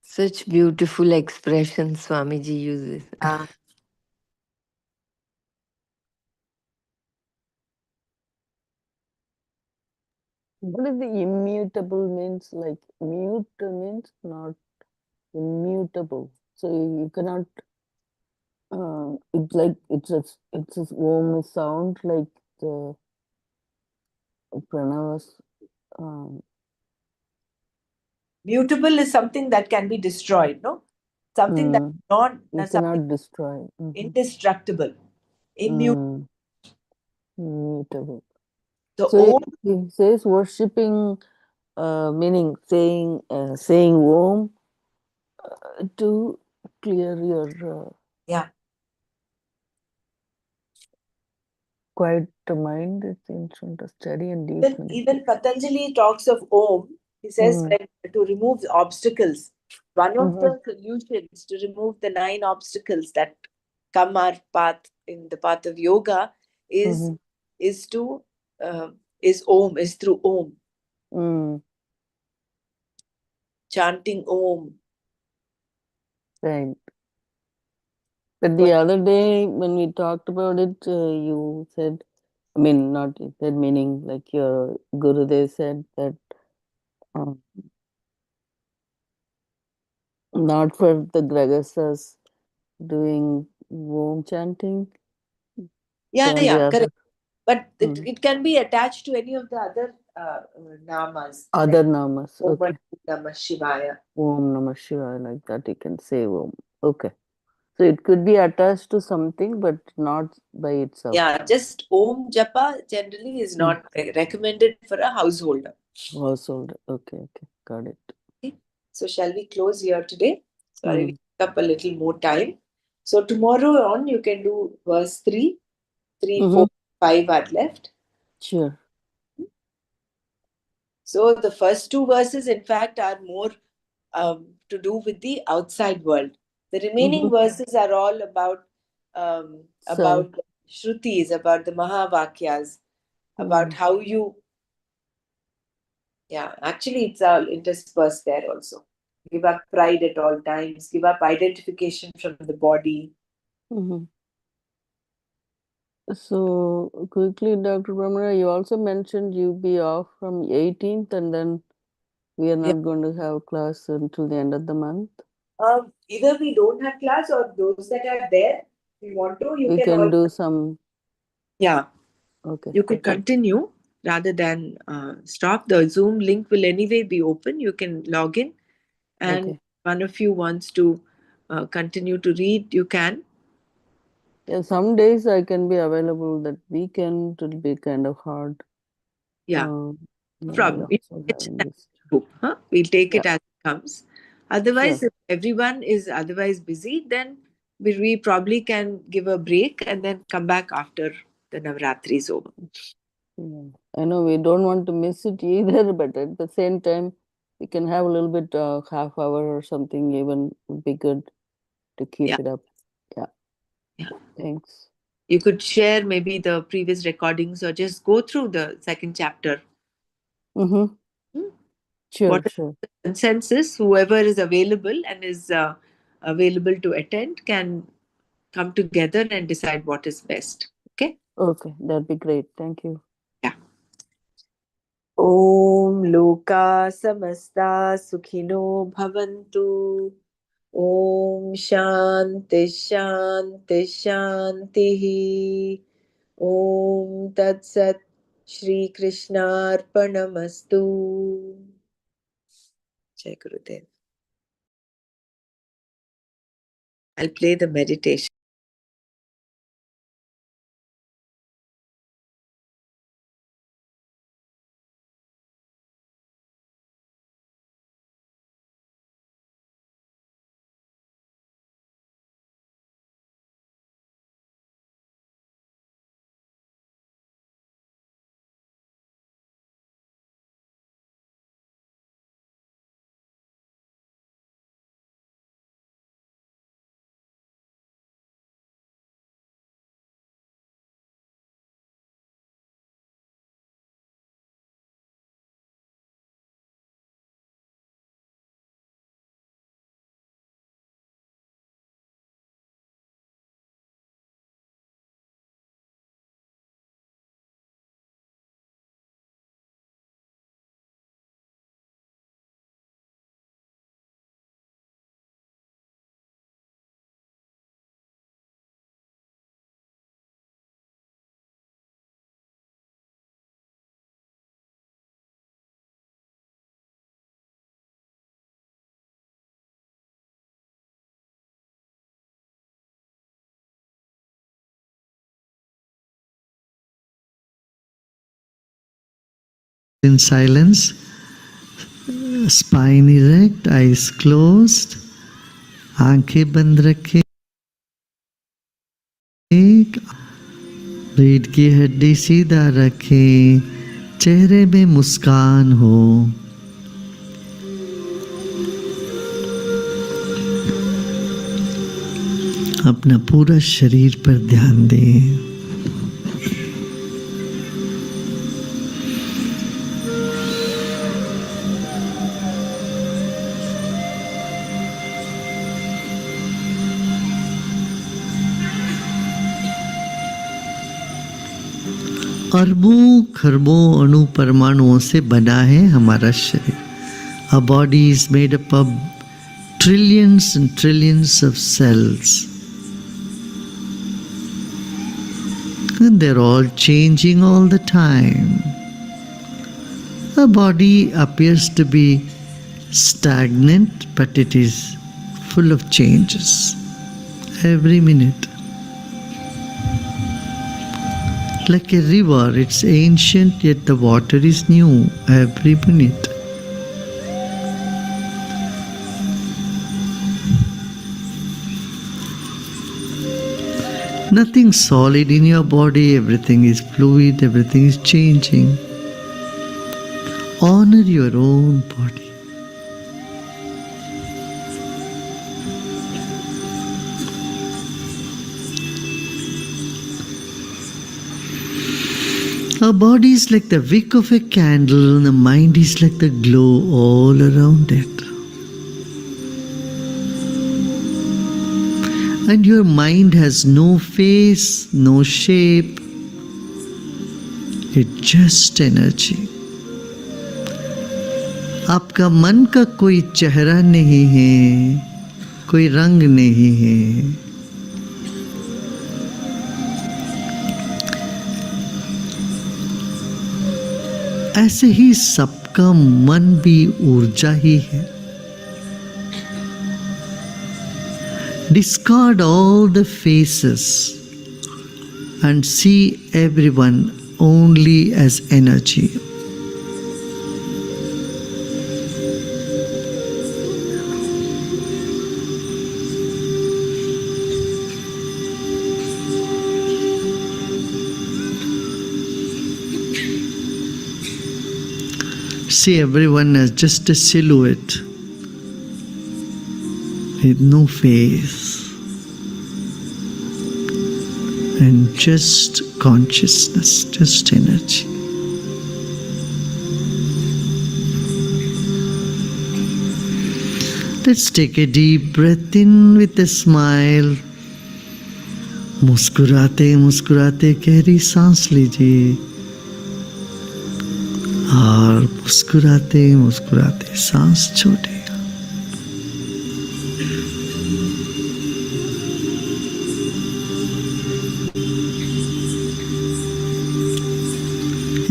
Such beautiful expressions Swamiji uses.
What is the immutable means? Like mute means not immutable. So you cannot. It's like it's a warm sound like the pranavas. Um,
Mutable is something that can be destroyed, no? Something that's
mm,
not
you
something
cannot destroy.
indestructible, immutable.
Mm, immutable.
So,
So
Om,
he says worshipping, meaning saying Om to clear your
yeah.
quiet mind. It's ancient study and deep
Even
meditation.
Patanjali talks of Om. He says
Mm,
when, to remove the obstacles. One of
mm-hmm,
the solutions to remove the 9 obstacles that come our path in the path of yoga is
mm-hmm,
is to is Om, is through Om,
mm,
chanting Om.
right. But the other day when we talked about it, you said, I mean, not you said, meaning like your Gurudev said that um, not for the Grahasthas, doing Om chanting?
Yeah,
Can be
yeah,
other,
correct. But it can be attached to any of the other namas.
other
Like
namas.
Om
Okay.
Namah Shivaya.
Om Namah Shivaya, like that you can say Om. Okay. So it could be attached to something, but not by itself.
Yeah, just Om Japa generally is not recommended for a householder.
Household. Okay. Got it.
Okay. So shall we close here today? Sorry, we took up a little more time. So tomorrow on you can do verse 3, 3, 4, 5 are left.
Sure.
So the first two verses, in fact, are more to do with the outside world. The remaining verses are all about Shrutis, about the Mahavakyas, about how you. Yeah, actually, it's all interspersed there also. Give up pride at all times. Give up identification from the body.
So quickly, Dr. Brahmara, you also mentioned you be off from 18th, and then we are not going to have class until the end of the month.
Either we don't have class, or those that are there, if you want to, you
can do some.
Yeah.
Okay.
You could continue rather than stop. The Zoom link will anyway be open. You can log in, and one of you wants to continue to read, you can.
Yeah, some days I can be available. That weekend will be kind of hard.
Yeah.
No
problem. We'll take it as it comes. Otherwise, if everyone is otherwise busy, then we probably can give a break and then come back after the Navratri is over.
I know we don't want to miss it either, but at the same time, we can have a little bit half hour or something even would be good to keep it up. Yeah. Thanks.
You could share maybe the previous recordings or just go through the second chapter.
Sure.
The consensus, whoever is available and is available to attend can come together and decide what is best. Okay?
Okay, that'd be great. Thank you.
Yeah. Om Loka Samasta Sukhino Bhavantu. Om Shanti Shanti Shanti. Om Tat Sat Shri Krishnarpanamastu. Jai Gurudev. I'll play the meditation.
In silence, spine erect, eyes closed, आंखें बंद रखें, रीढ़ की हड्डी सीधा रखें, चेहरे में मुस्कान हो। अपना पूरा शरीर पर ध्यान दें। अरबों खरबों अणु परमाणुओं से बना है हमारा शरीर. Our body is made up of trillions and trillions of cells. And they're all changing all the time. The body appears to be stagnant, but it is full of changes every minute. Like a river, it's ancient, yet the water is new every minute. Nothing solid in your body, everything is fluid, everything is changing. Honor your own body. Our body is like the wick of a candle, and the mind is like the glow all around it. And your mind has no face, no shape, it's just energy. आपका मन का कोई चेहरा नहीं है, कोई रंग नहीं है. ऐसे ही सबका मन भी ऊर्जा ही है. Discard all the faces and see everyone only as energy. See everyone as just a silhouette with no face and just consciousness, just energy. Let's take a deep breath in with a smile. मुस्कुराते मुस्कुराते गहरी सांस लीजिए और मुस्कुराते मुस्कुराते सांस छोड़िए.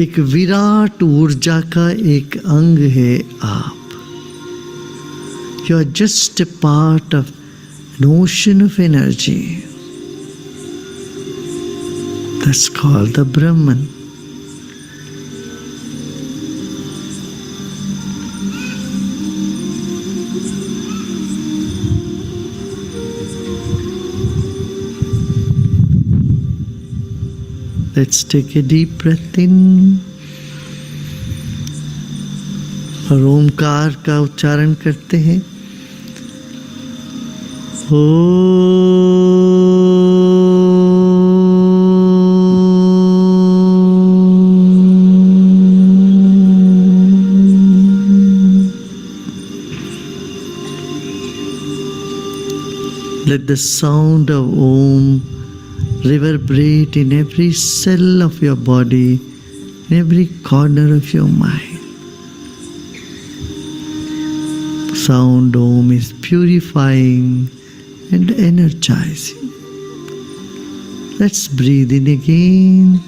एक विराट ऊर्जा का एक अंग है आप. You are just a part of an ocean of energy. That's called the Brahman. Let's take a deep breath in और ओमकार का उच्चारण करते हैं. Let the sound of Om reverberate in every cell of your body, in every corner of your mind. Sound Om is purifying and energizing. Let's breathe in again.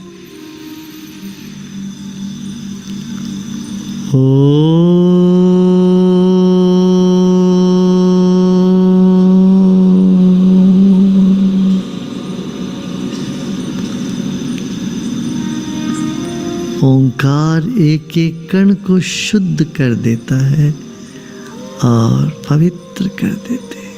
ओंकार एक एक कण को शुद्ध कर देता है और पवित्र कर देते हैं.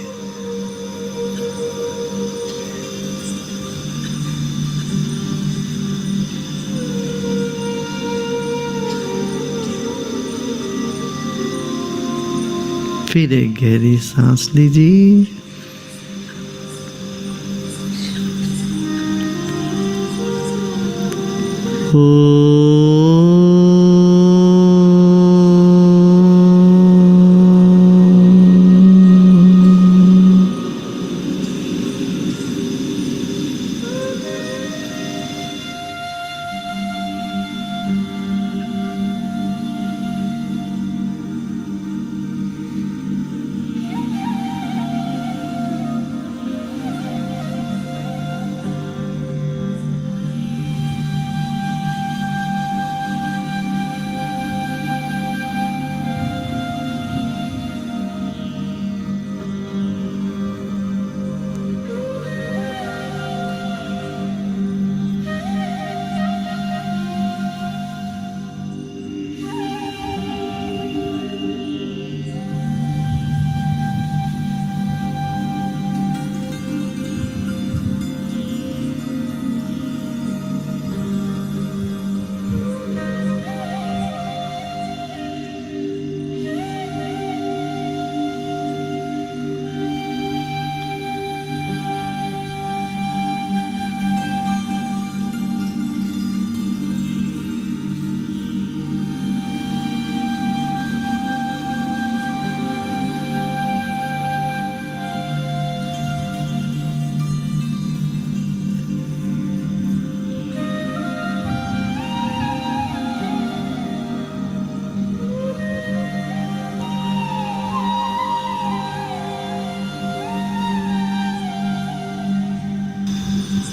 फिर एक गहरी सांस लीजिए.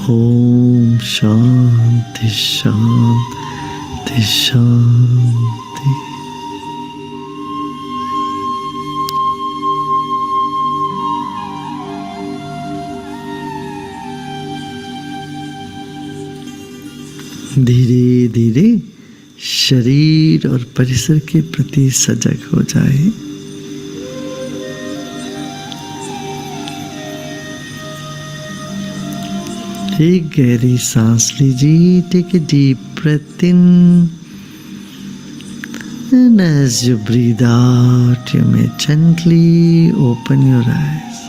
Om Shanti Shanti Shanti. धीरे धीरे शरीर और परिसर के प्रति सजग हो जाए। एक गहरी सांस लीजिए। Take a deep breath in and as you breathe out you may gently open your eyes.